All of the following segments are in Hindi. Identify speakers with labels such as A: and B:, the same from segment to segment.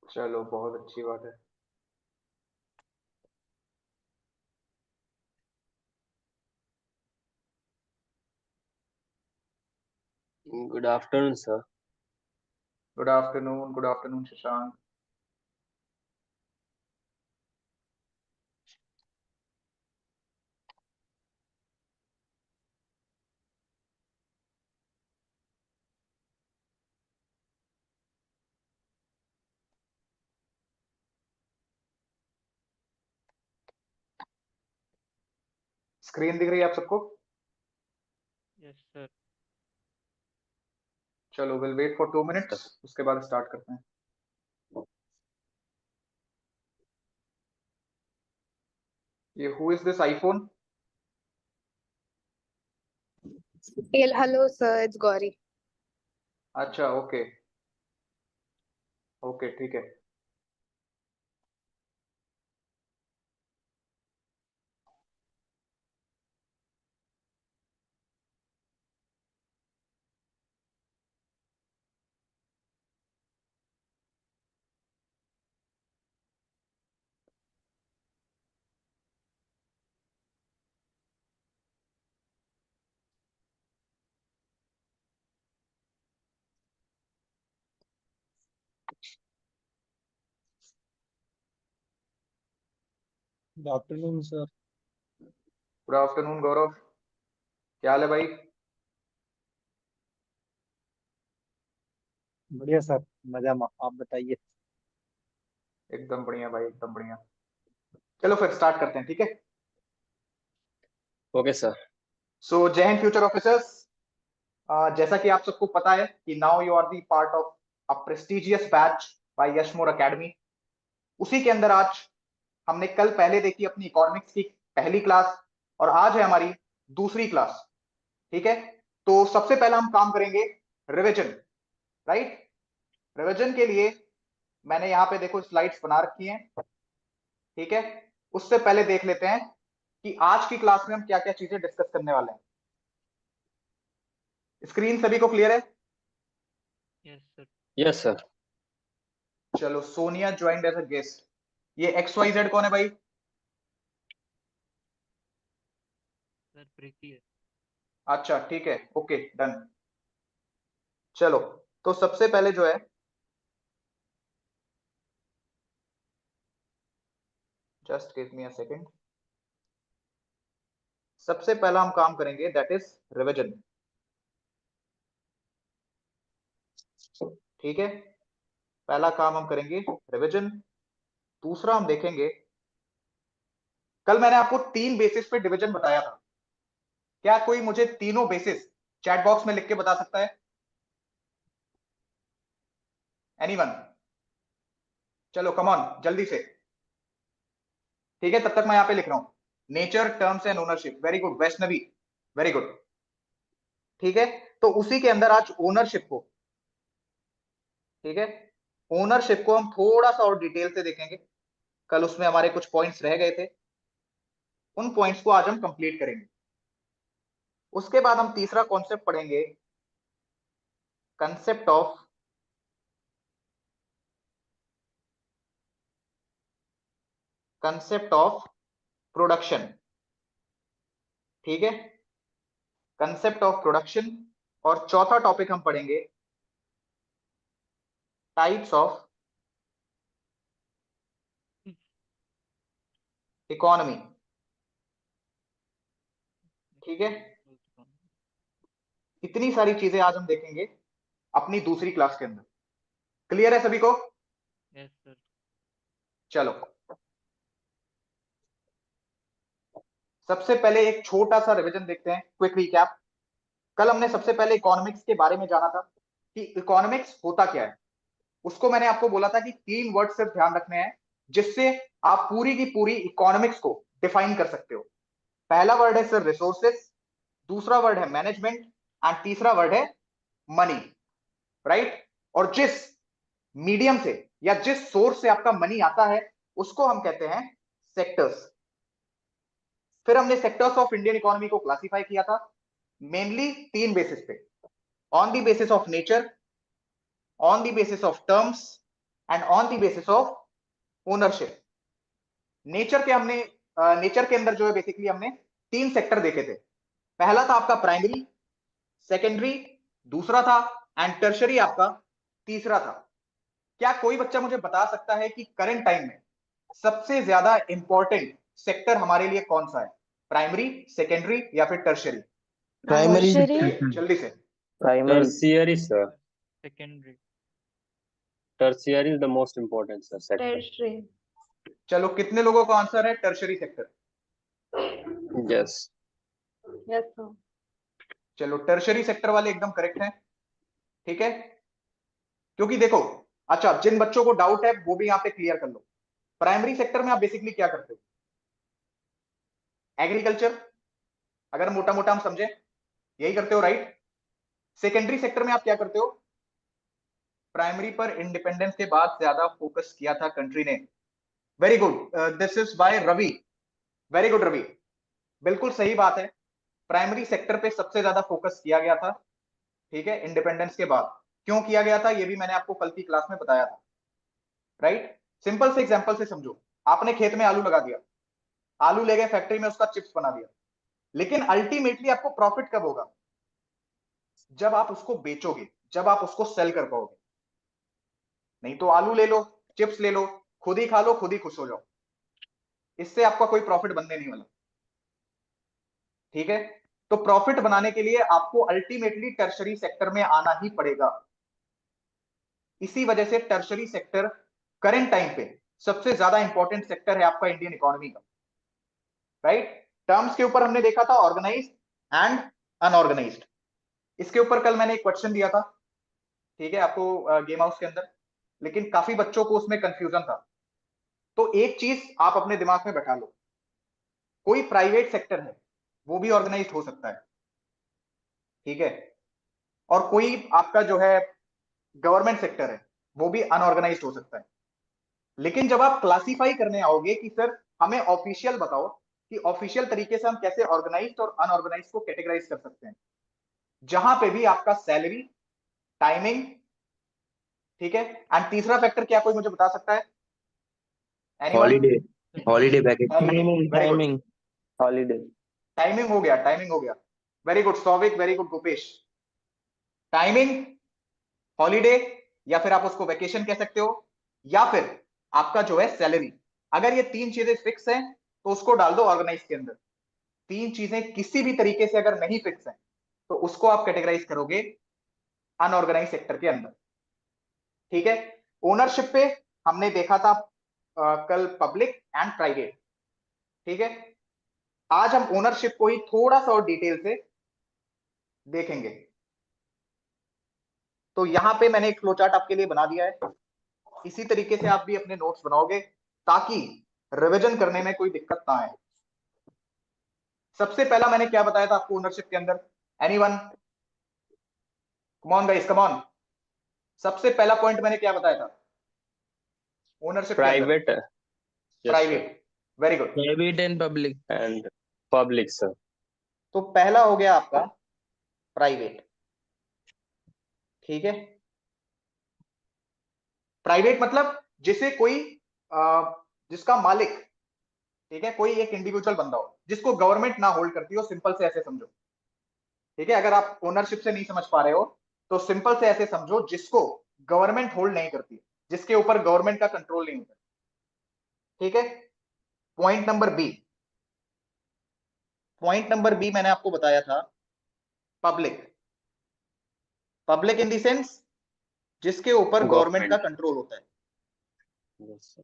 A: चलो बहुत अच्छी बात है।
B: Good afternoon sir.
A: Good afternoon Shashank. Screen दिख रही है आप सबको?
C: Yes sir.
A: चलो विल वेट फॉर 2 मिनट्स, उसके बाद स्टार्ट करते हैं। ये who is this iPhone?
D: Hello, sir. It's Gauri.
A: अच्छा, ओके ओके ठीक है।
E: Good afternoon sir.
A: Good afternoon Gaurav, क्या हाल है भाई?
E: बढ़िया सर, मजा में। आप बताइए।
A: एकदम बढ़िया भाई, एकदम बढ़िया। चलो फिर स्टार्ट करते हैं, ठीक है।
B: Okay sir.
A: सो जय हिंद फ्यूचर ऑफिसर्स। जैसा कि आप सबको पता है कि now you are the part of a prestigious batch by यशमोर एकेडमी। उसी के अंदर आज हमने कल पहले देखी अपनी इकोनॉमिक्स की पहली क्लास, और आज है हमारी दूसरी क्लास, ठीक है। तो सबसे पहला हम काम करेंगे रिवीजन, राइट। रिवीजन के लिए मैंने यहाँ पे देखो स्लाइड्स बना रखी हैं, ठीक है। उससे पहले देख लेते हैं कि आज की क्लास में हम क्या क्या चीजें डिस्कस करने वाले हैं। स्क्रीन सभी को क्लियर है?
C: Yes sir.
B: Yes sir.
A: चलो, Sonia joined as a guest. ये एक्स वाई जेड कौन है भाई?
C: सर प्रीति है।
A: अच्छा ठीक है, ओके डन। चलो, तो सबसे पहले जो है, just give me a second. सबसे पहला हम काम करेंगे दैट इज रिवीजन, ठीक है। पहला काम हम करेंगे रिवीजन। दूसरा हम देखेंगे, कल मैंने आपको 3 बेसिस पे डिवीजन बताया था। क्या कोई मुझे तीनों बेसिस चैट बॉक्स में लिख के बता सकता है? एनीवन? चलो कम ऑन जल्दी से, ठीक है। तब तक मैं यहां पे लिख रहा हूं, nature, terms and ownership. Very good Vaishnavi, very good, ठीक है। तो उसी के अंदर आज ओनरशिप को, ठीक है, ओनरशिप को हम थोड़ा सा और डिटेल से देखेंगे। कल उसमें हमारे कुछ पॉइंट्स रह गए थे, उन पॉइंट्स को आज हम कंप्लीट करेंगे। उसके बाद हम तीसरा कॉन्सेप्ट पढ़ेंगे, कंसेप्ट ऑफ प्रोडक्शन, ठीक है, कंसेप्ट ऑफ प्रोडक्शन। और चौथा टॉपिक हम पढ़ेंगे टाइप्स ऑफ इकोनॉमी, ठीक है। इतनी सारी चीजें आज हम देखेंगे अपनी दूसरी क्लास के अंदर। क्लियर है सभी को?
C: Yes sir.
A: चलो, सबसे पहले एक छोटा सा रिवीजन देखते हैं, क्विक रिकैप। कल हमने सबसे पहले इकोनॉमिक्स के बारे में जाना था कि इकोनॉमिक्स होता क्या है। उसको मैंने आपको बोला था कि 3 वर्ड सिर्फ ध्यान रखने हैं, जिससे आप पूरी की पूरी इकोनॉमिक्स को डिफाइन कर सकते हो। पहला वर्ड है सर रिसोर्सेस, दूसरा वर्ड है मैनेजमेंट, एंड तीसरा वर्ड है मनी, राइट। और जिस मीडियम से या जिस सोर्स से आपका मनी आता है उसको हम कहते हैं सेक्टर्स। फिर हमने सेक्टर्स ऑफ इंडियन इकोनॉमी को क्लासिफाई किया था मेनली 3 बेसिस पे, on the basis of nature, on the basis of terms, and on the basis of ownership. Nature के अंदर जो है बेसिकली हमने 3 सेक्टर देखे थे। पहला था आपका प्राइमरी, सेकेंडरी दूसरा था, एंड टर्शरी आपका तीसरा था। क्या कोई बच्चा मुझे बता सकता है कि करंट टाइम में सबसे ज्यादा इंपॉर्टेंट सेक्टर हमारे लिए कौन सा है? प्राइमरी, सेकेंडरी या फिर टर्शरी?
F: प्राइमरी
A: जल्दी से।
B: Primary. Tertiary, sir.
C: Secondary.
B: Tertiary is the most important, sir, sector.
D: Tertiary.
A: चलो, कितने लोगों का आंसर है tertiary sector?
B: Yes.
D: Yes, sir.
A: चलो, टर्शरी सेक्टर वाले एकदम करेक्ट हैं। ठीक है, क्योंकि देखो, अच्छा, जिन बच्चों को डाउट है वो भी यहाँ पे क्लियर कर लो। प्राइमरी सेक्टर में आप बेसिकली क्या करते हो? एग्रीकल्चर, अगर मोटा मोटा हम समझे, यही करते हो, राइट? सेकेंडरी सेक्टर में आप क्या करते हो? प्राइमरी पर इंडिपेंडेंस के बाद ज्यादा फोकस किया था कंट्री ने। Very good, this is by Ravi. Very good Ravi, बिल्कुल सही बात है। प्राइमरी सेक्टर पे सबसे ज्यादा फोकस किया गया था, ठीक है, इंडिपेंडेंस के बाद। क्यों किया गया था ये भी मैंने आपको कल की क्लास में बताया था, राइट? सिंपल से एग्जांपल से समझो। आपने खेत में आलू लगा दिया, आलू ले गए फैक्ट्री में, उसका चिप्स बना दिया, लेकिन अल्टीमेटली आपको प्रॉफिट कब होगा? जब आप उसको बेचोगे, जब आप उसको सेल कर पाओगे। नहीं तो आलू ले लो, चिप्स ले लो, खुद ही खा लो, खुद ही खुश हो जाओ, इससे आपका कोई प्रॉफिट बनने नहीं वाला। ठीक है, तो प्रॉफिट बनाने के लिए आपको अल्टीमेटली टर्शरी सेक्टर में आना ही पड़ेगा। इसी वजह से टर्शरी सेक्टर करंट टाइम पे सबसे ज्यादा इंपॉर्टेंट सेक्टर है आपका इंडियन इकोनॉमी का, राइट? टर्म्स के ऊपर हमने देखा था ऑर्गेनाइज्ड एंड अनऑर्गेनाइज्ड। इसके ऊपर कल मैंने एक क्वेश्चन दिया था, ठीक है, आपको गेम हाउस के अंदर, लेकिन काफी बच्चों को उसमें कंफ्यूजन था। तो एक चीज आप अपने दिमाग में बैठा लो, कोई प्राइवेट सेक्टर है वो भी ऑर्गेनाइज्ड हो सकता है, ठीक है, और कोई आपका जो है गवर्नमेंट सेक्टर है वो भी अनऑर्गेनाइज्ड हो सकता है। लेकिन जब आप क्लासिफाई करने आओगे कि सर हमें ऑफिशियल बताओ कि ऑफिशियल तरीके से हम कैसे ऑर्गेनाइज्ड और अनऑर्गेनाइज्ड को कैटेगराइज कर सकते हैं, जहां पे भी आपका सैलरी, टाइमिंग, ठीक है, एंड तीसरा फैक्टर क्या कोई मुझे बता सकता है?
B: Holiday package.
F: Timing
B: Holiday.
A: Timing हो गया, टाइमिंग हो गया। Very good Souvik, very good Gopesh. Timing, holiday, या फिर आप उसको वेकेशन कह सकते हो, या फिर आपका जो है सैलरी। अगर ये 3 चीजें फिक्स हैं तो उसको डाल दो ऑर्गेनाइज के अंदर। 3 चीजें किसी भी तरीके से अगर नहीं फिक्स हैं तो उसको आप कैटेगराइज करोगे अनऑर्गेनाइज सेक्टर के अंदर, ठीक है? ओनरशिप पे हमने देखा था कल पब्लिक एंड प्राइवेट, ठीक है? आज हम ओनरशिप को ही थोड़ा सा और डिटेल से देखेंगे। तो यहां पे मैंने एक फ्लो चार्ट आपके लिए बना दिया है, इसी तरीके से आप भी अपने नोट्स बनाओगे ताकि रिवीजन करने में कोई दिक्कत ना आए। सबसे पहला मैंने क्या बताया था आपको ओनरशिप के अंदर? Anyone? Come on guys, come on. सबसे पहला पॉइंट मैंने क्या बताया था ओनरशिप के अंदर?
B: Private. Yes,
A: private. Very good.
F: Private and public
B: sir. And public, sir.
A: तो पहला हो गया आपका प्राइवेट, ठीक है? प्राइवेट मतलब जिसे कोई जिसका मालिक, ठीक है, कोई एक इंडिविजुअल बंदा हो जिसको गवर्नमेंट ना होल्ड करती हो। सिंपल से ऐसे समझो, ठीक है? अगर आप ओनरशिप से नहीं समझ पा रहे हो तो सिंपल से ऐसे समझो, जिसको गवर्नमेंट होल्ड नहीं करती, जिसके ऊपर गवर्नमेंट का कंट्रोल नहीं होता, ठीक है? Point number B, point number B मैंने आपको बताया था public. Public in the sense जिसके ऊपर गवर्नमेंट का कंट्रोल होता है।
B: Yes, sir.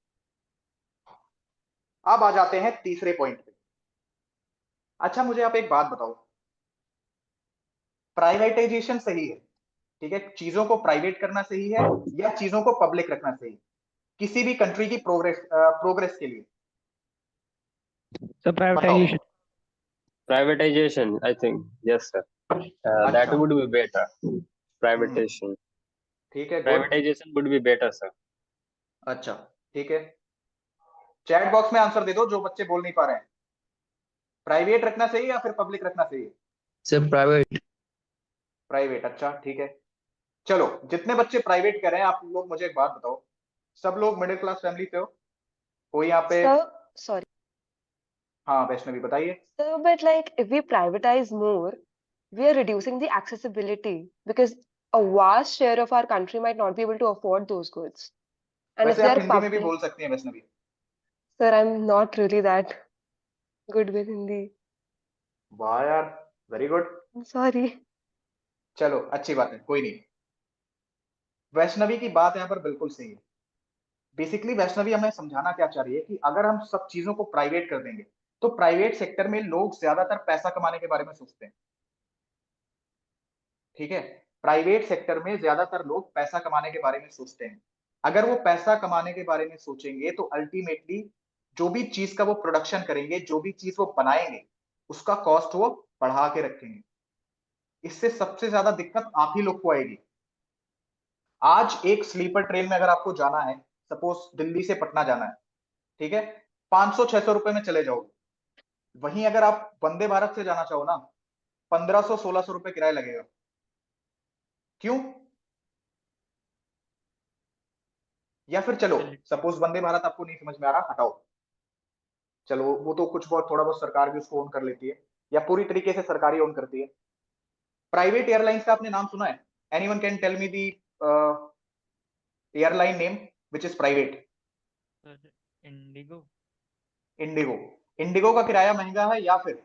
A: अब आ जाते हैं तीसरे पॉइंट पे। अच्छा, मुझे आप एक बात बताओ, प्राइवेटाइजेशन सही है, ठीक है, चीजों को प्राइवेट करना सही है या चीजों को पब्लिक रखना सही है किसी भी कंट्री की प्रोग्रेस के लिए?
C: So privatization.
B: Privatization, I think. Yes, sir. That
A: अच्छा,
B: would be better. Privatization.
A: ठीक है, good.
B: Privatization would be better, sir.
A: अच्छा, ठीक है, चैट बॉक्स में आंसर दे दो जो बच्चे बोल नहीं पा रहे हैं। प्राइवेट रखना सही या फिर पब्लिक रखना सही?
F: सर प्राइवेट
A: प्राइवेट, अच्छा ठीक है। चलो, जितने बच्चे प्राइवेट कह रहे हैं आप लोग मुझे एक बात बताओ, सब लोग मिडिल क्लास फैमिली से हो? कोई यहाँ पे?
G: So, sorry.
A: हाँ वैष्णवी बताइए।
G: So, but like if we privatize more, we are reducing the accessibility because a vast share of our country might not be able to afford those goods. And if
A: वैसे
G: they
A: आप
G: are
A: हिंदी में भी
G: public,
A: बोल सकती हैं Vaishnavi.
G: sir, I'm not really that good with Hindi.
A: वाह यार, वेरी गुड।
G: I'm sorry.
A: चलो अच्छी बात है, कोई नहीं। वैष्णवी की बात यहाँ पर बिल्कुल सही है। बेसिकली वैष्णवी हमें समझाना क्या चाह रही है कि अगर हम सब चीजों को प्राइवेट कर देंगे तो प्राइवेट सेक्टर में लोग ज्यादातर पैसा कमाने के बारे में सोचते हैं। ठीक है, प्राइवेट सेक्टर में ज्यादातर लोग पैसा कमाने के बारे में सोचते हैं। अगर वो पैसा कमाने के बारे में सोचेंगे तो अल्टीमेटली जो भी चीज का वो प्रोडक्शन करेंगे, जो भी चीज वो बनाएंगे, उसका कॉस्ट वो बढ़ा के रखेंगे। इससे सबसे ज्यादा दिक्कत आप ही लोग को आएगी। आज एक स्लीपर ट्रेन में अगर आपको जाना है, सपोज दिल्ली से पटना जाना है, ठीक है, 500-600 रुपए में चले जाओगे। वहीं अगर आप वंदे भारत से जाना चाहो ना, 1500-1600 रुपए किराया लगेगा। क्यों? या फिर चलो सपोज वंदे भारत आपको नहीं समझ में आ रहा, हटाओ, चलो वो तो कुछ बहुत थोड़ा बहुत सरकार भी उसको ओन कर लेती है या पूरी तरीके से सरकारी ओन करती है। प्राइवेट एयरलाइंस का आपने नाम सुना है? Anyone can tell me the airline name which is private?
C: Sir, Indigo.
A: IndiGo. IndiGo का किराया महंगा है या फिर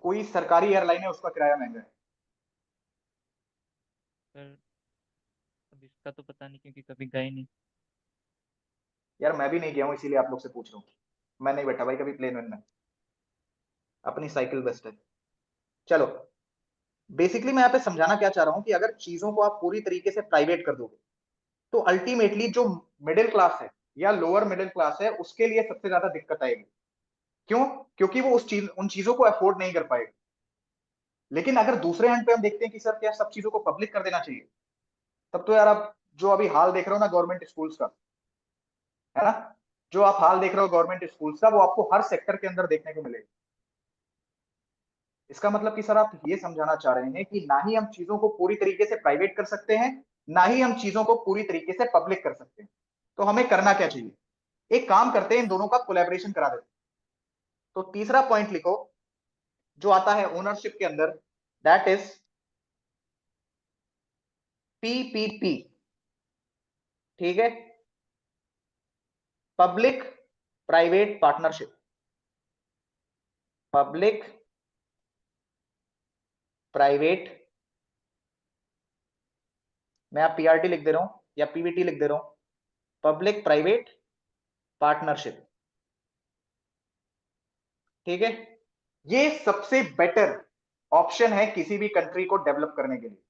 A: कोई सरकारी एयरलाइन है उसका किराया महंगा है?
C: सर अब इसका तो पता नहीं क्योंकि कभी गए नहीं।
A: यार मैं भी नहीं गया हूँ, इसीलिए आप लोग से पूछ रहा हूँ। मैं नहीं बैठा भाई कभी प्लेन में, अपनी साइकिल बेस्ट है। चलो, बेसिकली मैं यहाँ पे समझाना क्या चाह रहा हूँ कि अगर चीजों को आप पूरी तरीके से प्राइवेट कर दोगे तो अल्टीमेटली जो मिडिल क्लास है या लोअर मिडिल क्लास है उसके लिए सबसे ज्यादा दिक्कत आएगी। क्यों? क्योंकि वो उन चीजों को अफोर्ड नहीं कर पाएगा। लेकिन अगर दूसरे एंड पे हम देखते हैं कि सर क्या सब चीजों को पब्लिक कर देना चाहिए, तब तो यार आप जो अभी हाल देख रहे हो ना गवर्नमेंट स्कूल्स का, है ना, जो आप हाल देख रहे हो गवर्नमेंट स्कूल्स का, वो आपको हर सेक्टर के अंदर देखने को मिलेगा। इसका मतलब कि सर आप ये समझाना चाह रहे हैं कि ना ही हम चीजों को पूरी तरीके से प्राइवेट कर सकते हैं, ना ही हम चीजों को पूरी तरीके से पब्लिक कर सकते हैं। तो हमें करना क्या चाहिए? एक काम करते हैं, इन दोनों का कोलैबोरेशन करा देते हैं। तो तीसरा पॉइंट लिखो जो आता है ओनरशिप के अंदर, दैट इज पीपीपी। ठीक है, public private partnership. Public private, मैं आप पीआरटी लिख दे रहा हूं या पीवीटी लिख दे रहा हूं, पब्लिक प्राइवेट पार्टनरशिप। ठीक है, ये सबसे बेटर ऑप्शन है किसी भी कंट्री को डेवलप करने के लिए,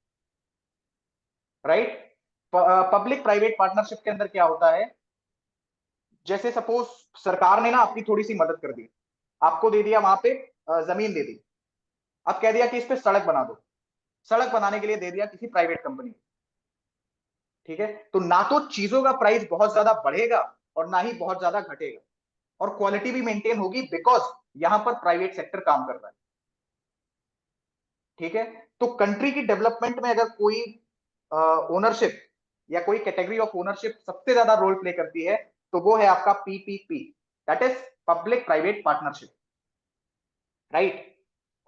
A: राइट। पब्लिक प्राइवेट पार्टनरशिप के अंदर क्या होता है, जैसे सपोज सरकार ने ना आपकी थोड़ी सी मदद कर दी, आपको दे दिया वहां पे जमीन दे दी, अब कह दिया कि इस पे सड़क बना दो, सड़क बनाने के लिए दे दिया किसी प्राइवेट कंपनी। ठीक है, तो ना तो चीजों का प्राइस बहुत ज्यादा बढ़ेगा और ना ही बहुत ज्यादा घटेगा, और क्वालिटी भी मेंटेन होगी बिकॉज यहां पर प्राइवेट सेक्टर काम कर रहा है। ठीक है, तो कंट्री की डेवलपमेंट में अगर कोई ओनरशिप या कोई कैटेगरी ऑफ ओनरशिप सबसे ज्यादा रोल प्ले करती है तो वो है आपका PPP, that is public private partnership, right.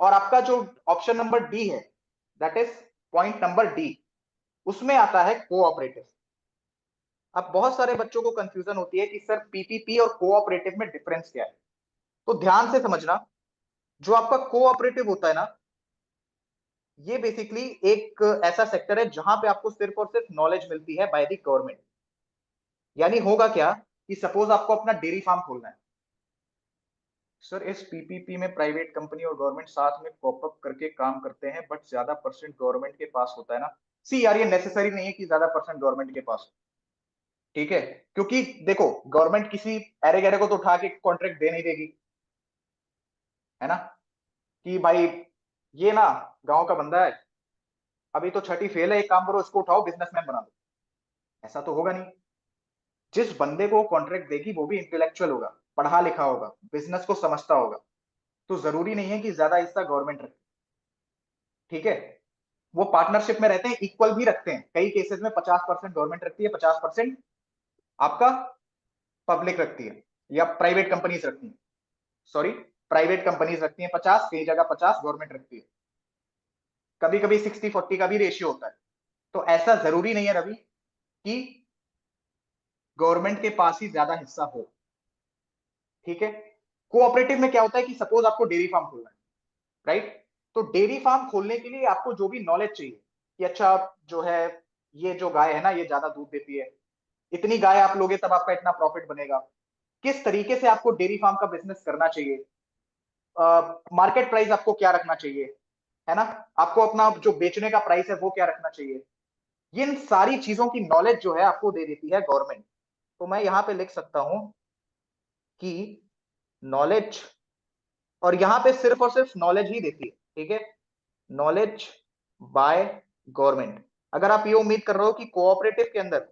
A: और आपका जो ऑप्शन नंबर डी है, that is point number D, उसमें आता है कोऑपरेटिव। अब बहुत सारे बच्चों को कंफ्यूजन होती है कि सर पीपीपी और कोऑपरेटिव में डिफरेंस क्या है। तो ध्यान से समझना, जो आपका कोऑपरेटिव होता है ना, ये बेसिकली एक ऐसा सेक्टर है जहां पे आपको सिर्फ और सिर्फ नॉलेज मिलती है बाय द गवर्नमेंट। यानी होगा क्या कि सपोज आपको अपना डेयरी फार्म खोलना है, सर इस पीपीपी में प्राइवेट कंपनी और गवर्नमेंट साथ में कॉपअप करके काम करते हैं, बट ज्यादा परसेंट गवर्नमेंट के पास होता है ना। सी यार, ये नेसेसरी नहीं है कि ज्यादा परसेंट गवर्नमेंट के पास हो। ठीक है, क्योंकि देखो गवर्नमेंट किसी अरे गहरे को तो उठा के कॉन्ट्रैक्ट दे नहीं देगी, है ना, कि भाई ये ना गांव का बंदा है, अभी तो छठी फेल है, एक काम करो इसको उठाओ बिजनेसमैन बना दो। ऐसा तो होगा नहीं। जिस बंदे को कॉन्ट्रैक्ट देगी वो भी इंटेलेक्चुअल होगा, पढ़ा लिखा होगा, बिजनेस को समझता होगा, तो जरूरी नहीं है कि ज्यादा हिस्सा गवर्नमेंट रखे। ठीक है, वो पार्टनरशिप में रहते हैं, इक्वल भी रखते हैं, कई केसेस में 50% गवर्नमेंट रखती है, 50% आपका पब्लिक रखती है या प्राइवेट कंपनीज रखती है, सॉरी प्राइवेट कंपनीज रखती हैं 50, कई जगह 50 गवर्नमेंट रखती है, कभी कभी 60-40 का भी रेशियो होता है। तो ऐसा जरूरी नहीं है रवि कि गवर्नमेंट के पास ही ज्यादा हिस्सा हो, ठीक है। कोऑपरेटिव में क्या होता है कि सपोज आपको डेयरी फार्म खोलना है, राइट, तो डेयरी फार्म खोलने के लिए आपको जो भी नॉलेज चाहिए कि अच्छा जो है ये जो गाय है ना ये ज्यादा दूध देती है, इतनी गाय आप लोगे तब आपका इतना प्रॉफिट बनेगा, किस तरीके से आपको डेयरी फार्म का बिजनेस करना चाहिए, मार्केट प्राइस आपको क्या रखना चाहिए, है ना, आपको अपना जो बेचने का प्राइस है वो क्या रखना चाहिए, इन सारी चीजों की नॉलेज जो है आपको दे देती है गवर्नमेंट। तो मैं यहां पे लिख सकता हूं कि नॉलेज, और यहां पे सिर्फ और सिर्फ नॉलेज ही देती है, ठीक है, नॉलेज बाय गवर्नमेंट। अगर आप ये उम्मीद कर रहे हो कि कोऑपरेटिव के अंदर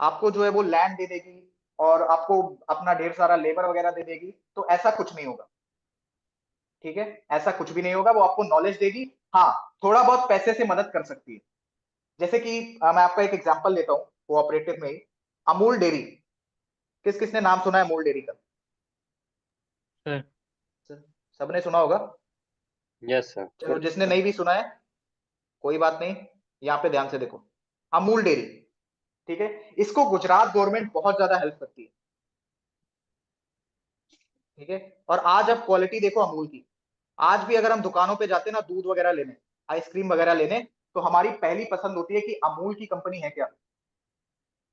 A: आपको जो है वो लैंड दे देगी और आपको अपना ढेर सारा लेबर वगैरह दे देगी, तो ऐसा कुछ नहीं होगा, ठीक है, ऐसा कुछ भी नहीं होगा। वो आपको नॉलेज देगी, हाँ थोड़ा बहुत पैसे से मदद कर सकती है। जैसे कि मैं आपका एक एग्जांपल लेता हूँ कोऑपरेटिव में ही, अमूल डेयरी, किस किसने नाम सुना है अमूल डेयरी का?
C: सर
A: सबने सुना होगा।
B: Yes, sir.
A: चलो जिसने नहीं भी सुना है कोई बात नहीं, यहाँ पे ध्यान से देखो, अमूल डेयरी, ठीक है, इसको गुजरात गवर्नमेंट बहुत ज्यादा हेल्प करती है, ठीक है। और आज अब क्वालिटी देखो अमूल की, आज भी अगर हम दुकानों पे जाते हैं ना दूध वगैरह लेने, आइसक्रीम वगैरह लेने, तो हमारी पहली पसंद होती है कि अमूल की कंपनी है क्या।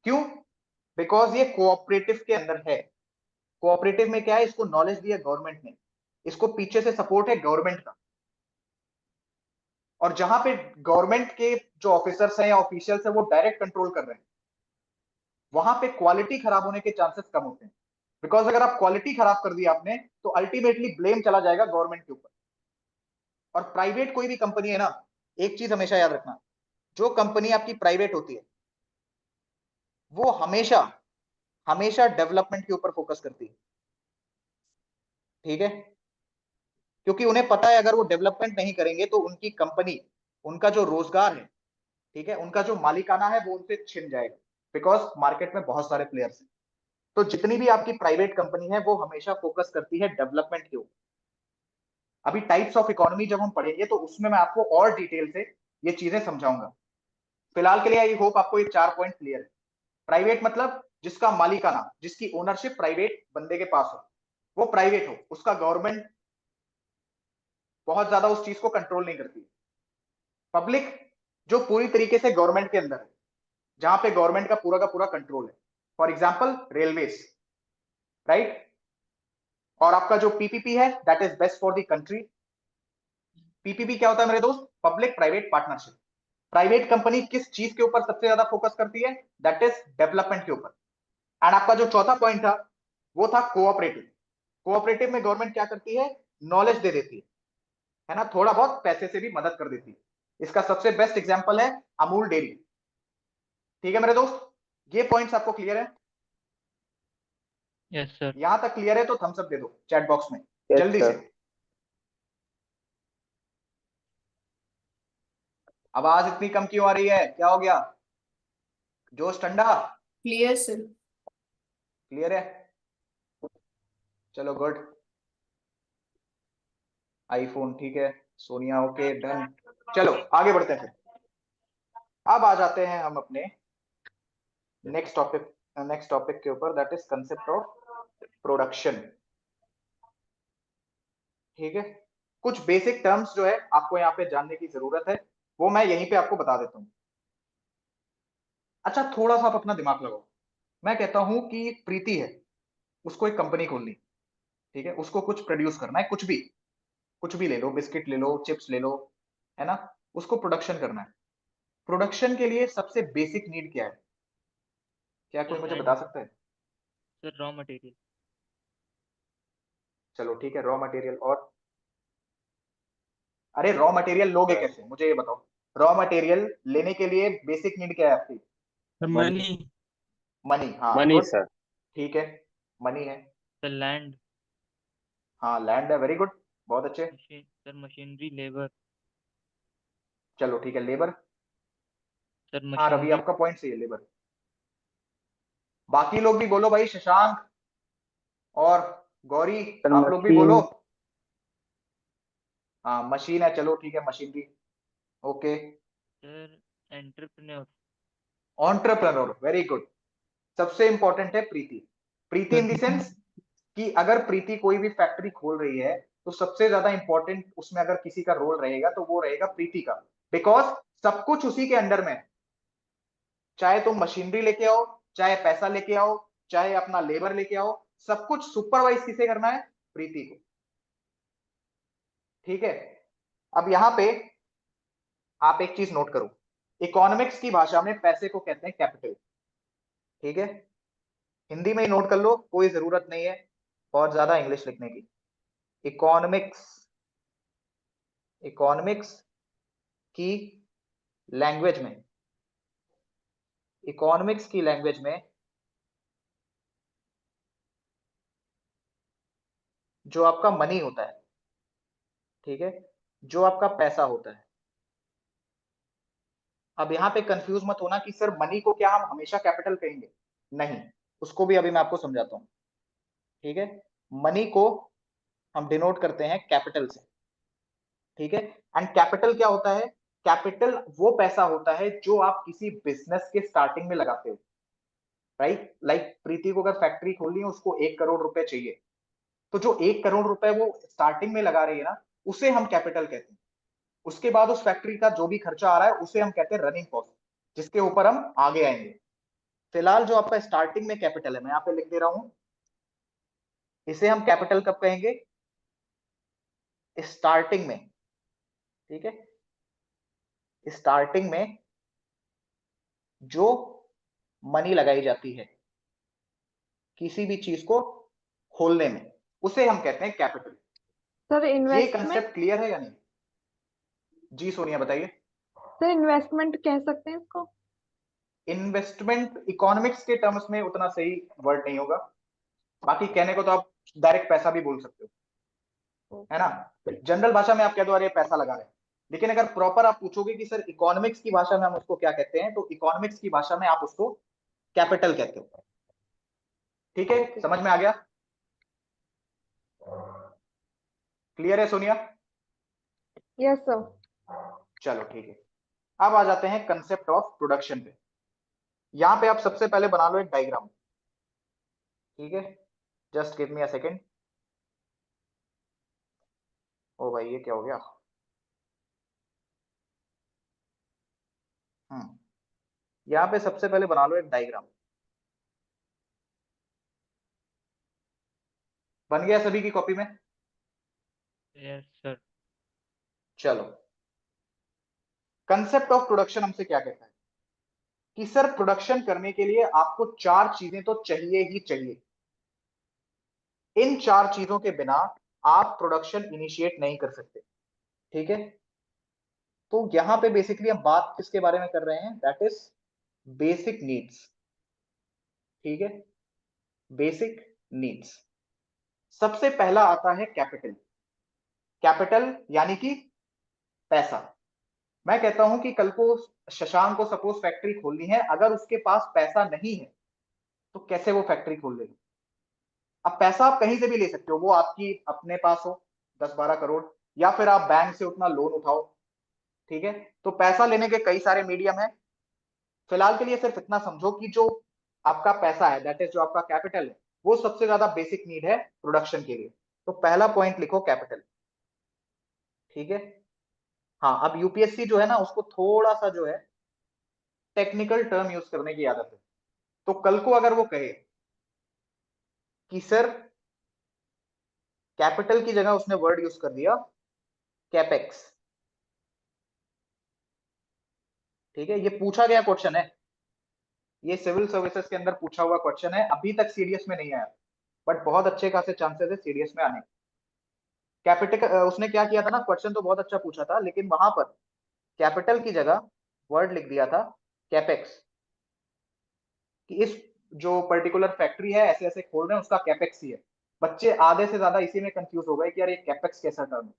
A: क्यों? बिकॉज ये कोऑपरेटिव के अंदर है। कोऑपरेटिव में क्या है, इसको नॉलेज दिया गवर्नमेंट ने, इसको पीछे से सपोर्ट है गवर्नमेंट का, और जहां पे गवर्नमेंट के जो ऑफिसर्स हैं या ऑफिशियल्स हैं वो डायरेक्ट कंट्रोल कर रहे हैं, वहां पे क्वालिटी खराब होने के चांसेस कम होते हैं। बिकॉज अगर आप क्वालिटी खराब कर दी आपने तो अल्टीमेटली ब्लेम चला जाएगा गवर्नमेंट के ऊपर। और प्राइवेट कोई भी कंपनी है ना, एक चीज हमेशा याद रखना, जो कंपनी आपकी प्राइवेट होती है वो हमेशा हमेशा डेवलपमेंट के ऊपर फोकस करती है, ठीक है, क्योंकि उन्हें पता है अगर वो डेवलपमेंट नहीं करेंगे तो उनकी कंपनी, उनका जो रोजगार है, ठीक है, उनका जो मालिकाना है वो उनसे छिन जाएगा, बिकॉज मार्केट में बहुत सारे प्लेयर्स हैं। तो जितनी भी आपकी प्राइवेट कंपनी है वो हमेशा फोकस करती है डेवलपमेंट के ऊपर। अभी टाइप्स ऑफ इकोनॉमी जब हम पढ़ेंगे तो उसमें मैं आपको और डिटेल से ये चीजें समझाऊंगा। फिलहाल के लिए आई होप आपको ये 4 पॉइंट क्लियर है। प्राइवेट मतलब जिसका मालिकाना, जिसकी ओनरशिप प्राइवेट बंदे के पास हो, वो प्राइवेट हो, उसका गवर्नमेंट बहुत ज्यादा उस चीज को कंट्रोल नहीं करती। पब्लिक जो पूरी तरीके से गवर्नमेंट के अंदर है, जहां पे गवर्नमेंट का पूरा कंट्रोल है, फॉर एग्जाम्पल रेलवेज, राइट। और आपका जो पीपीपी है that is best for the country. PPP क्या होता है मेरे दोस्त? Public private partnership. Private company किस चीज के ऊपर सबसे ज्यादा फोकस करती है? दैट इज डेवलपमेंट के ऊपर। एंड आपका जो चौथा पॉइंट था वो था कोऑपरेटिव। कोऑपरेटिव में गवर्नमेंट क्या करती है? नॉलेज दे देती है ना, थोड़ा बहुत पैसे से भी मदद कर देती है। इसका सबसे बेस्ट एग्जांपल है अमूल डेयरी, ठीक है मेरे दोस्त। ये पॉइंट्स आपको क्लियर है?
C: Yes sir.
A: यहां तक क्लियर है तो थम्स अप दे दो चैट बॉक्स में
B: Yes,
A: जल्दी
B: sir.
A: से। आवाज इतनी कम क्यों आ रही है? क्या हो गया? जोश ठंडा?
D: Clear sir.
A: क्लियर है? चलो गुड। आईफोन ठीक है, सोनिया ओके, डन। चलो आगे बढ़ते हैं फिर। अब आ जाते हैं हम अपने नेक्स्ट टॉपिक के ऊपर, that is concept of production, ठीक है। कुछ बेसिक टर्म्स जो है आपको यहाँ पे जानने की जरूरत है, वो मैं यहीं पे आपको बता देता हूँ। अच्छा थोड़ा सा आप अपना दिमाग लगाओ। मैं कहता हूं कि प्रीति है, उसको एक कंपनी खोलनी, ठीक है, उसको कुछ प्रोड्यूस करना है, कुछ भी ले लो, बिस्किट ले लो, चिप्स ले लो, है ना, उसको प्रोडक्शन करना है। प्रोडक्शन के लिए सबसे बेसिक नीड क्या है? क्या कोई
C: सर
A: मुझे बता
C: लैंड।
A: सकता है?
C: Sir raw material.
A: चलो ठीक है, रॉ मटेरियल। और अरे रॉ मटेरियल लोगे कैसे, मुझे ये बताओ। रॉ मटेरियल लेने के लिए बेसिक नीड क्या है आपकी?
F: Money.
A: मनी, हाँ
B: Money,
A: गुड,
B: sir.
A: ठीक है, मनी है।
C: Sir land.
A: हाँ लैंड है, वेरी गुड, बहुत अच्छे।
C: Machine sir machinery labour.
A: चलो ठीक है, लेबर।
C: सर
A: हाँ रवि
C: मशीनरी।
A: आपका पॉइंट सही है, लेबर। बाकी लोग भी बोलो भाई, शशांक और गौरी,
B: सर
A: आप लोग भी बोलो।
B: मशीन।
A: हाँ मशीन है, चलो ठीक है, मशीन भी okay.
C: Sir entrepreneur.
A: Entrepreneur, very good. सबसे इंपॉर्टेंट है प्रीति। प्रीति इन द सेंस कि अगर प्रीति कोई भी फैक्ट्री खोल रही है तो सबसे ज्यादा इंपॉर्टेंट उसमें अगर किसी का रोल रहेगा तो वो रहेगा प्रीति का, बिकॉज सब कुछ उसी के अंडर में है। चाहे तुम मशीनरी लेके आओ, चाहे पैसा लेके आओ, चाहे अपना लेबर लेके आओ, सब कुछ सुपरवाइज किसे करना है? प्रीति को। ठीक है, अब यहां पे आप एक चीज नोट करो, इकोनॉमिक्स की भाषा में पैसे को कहते हैं कैपिटल। ठीक है, हिंदी में ही नोट कर लो, कोई जरूरत नहीं है बहुत ज्यादा इंग्लिश लिखने की। इकोनॉमिक्स, इकोनॉमिक्स की लैंग्वेज में, इकोनॉमिक्स की लैंग्वेज में जो आपका मनी होता है, ठीक है, जो आपका पैसा होता है। अब यहां पे कंफ्यूज मत होना कि सर मनी को क्या हम हमेशा कैपिटल कहेंगे, नहीं, उसको भी अभी मैं आपको समझाता हूं। ठीक है, मनी को हम डिनोट करते हैं कैपिटल से। ठीक है, एंड कैपिटल क्या होता है? कैपिटल वो पैसा होता है जो आप किसी बिजनेस के स्टार्टिंग में लगाते हो, राइट? लाइक प्रीति को अगर फैक्ट्री खोलनी है, उसको 1 करोड़ रुपए चाहिए, तो जो 1 करोड़ रुपए वो स्टार्टिंग में लगा रही है ना, उसे हम कैपिटल कहते हैं। उसके बाद उस फैक्ट्री का जो भी खर्चा आ रहा है उसे हम कहते हैं रनिंग कॉस्ट, जिसके ऊपर हम आगे आएंगे। फिलहाल जो आपका स्टार्टिंग में कैपिटल है, मैं यहाँ पे लिख दे रहा हूं, इसे हम कैपिटल कब कहेंगे? स्टार्टिंग में। ठीक है, स्टार्टिंग में जो मनी लगाई जाती है किसी भी चीज को खोलने में, उसे हम कहते हैं कैपिटल।
D: सर
A: ये
D: इन्वेस्टमेंट,
A: कंसेप्ट क्लियर है या नहीं? जी सोनिया बताइए।
D: सर इन्वेस्टमेंट कह सकते हैं इसको?
A: इन्वेस्टमेंट इकोनॉमिक्स के टर्म्स में उतना सही वर्ड नहीं होगा, बाकी कहने को तो आप डायरेक्ट पैसा भी बोल सकते हो, है ना? जनरल भाषा में आप कह दो अरे पैसा लगा रहे हैं, लेकिन अगर प्रॉपर आप पूछोगे कि सर इकोनॉमिक्स की भाषा में हम उसको क्या कहते हैं, तो इकोनॉमिक्स की भाषा में आप उसको कैपिटल कहते हो। ठीक है, समझ में आ गया? क्लियर है सोनिया?
D: Yes sir.
A: चलो ठीक है, अब आ जाते हैं कंसेप्ट ऑफ प्रोडक्शन पे। यहां पे आप सबसे पहले बना लो एक डायग्राम। ठीक है, just give me a second. Oh भाई ये क्या हो गया? यहां पे सबसे पहले बना लो एक डायग्राम। बन गया सभी की कॉपी में?
C: Yes sir.
A: चलो, कंसेप्ट ऑफ प्रोडक्शन हमसे क्या कहता है कि सर प्रोडक्शन करने के लिए आपको 4 चीजें तो चाहिए ही चाहिए। इन 4 चीजों के बिना आप प्रोडक्शन इनिशिएट नहीं कर सकते। ठीक है, तो यहां पे बेसिकली हम बात किसके बारे में कर रहे हैं? That is basic needs. ठीक है, बेसिक नीड्स। सबसे पहला आता है कैपिटल। कैपिटल यानी कि पैसा। मैं कहता हूं कि कल को शशांक को सपोज फैक्ट्री खोलनी है, अगर उसके पास पैसा नहीं है तो कैसे वो फैक्ट्री खोल लेगा? अब पैसा आप कहीं से भी ले सकते हो, वो आपकी अपने पास हो 10-12 करोड़, या फिर आप बैंक से उतना लोन उठाओ। ठीक है, तो पैसा लेने के कई सारे मीडियम है। फिलहाल के लिए सिर्फ इतना समझो कि जो आपका पैसा है, दैट इज जो आपका कैपिटल है, वो सबसे ज्यादा बेसिक नीड है प्रोडक्शन के लिए। तो पहला पॉइंट लिखो कैपिटल। ठीक है, हाँ, अब यूपीएससी जो है ना, उसको थोड़ा सा जो है टेक्निकल टर्म यूज करने की आदत है। तो कल को अगर वो कहे कि सर कैपिटल की जगह उसने वर्ड यूज कर दिया कैपेक्स। ठीक है, ये पूछा गया क्वेश्चन है, ये सिविल सर्विसेज के अंदर पूछा हुआ क्वेश्चन है, अभी तक सीडीएस में नहीं आया, बट बहुत अच्छे खासे चांसेस है सीडीएस में आने। कैपिटल उसने क्या किया था ना, क्वेश्चन तो बहुत अच्छा पूछा था, लेकिन वहां पर कैपिटल की जगह वर्ड लिख दिया था कैपेक्स, कि इस जो पर्टिकुलर फैक्ट्री है ऐसे ऐसे खोल रहे हैं, उसका कैपेक्स ही है। बच्चे आधे से ज्यादा इसी में कंफ्यूज हो गए कि यार ये कैपेक्स कैसा टर्म है।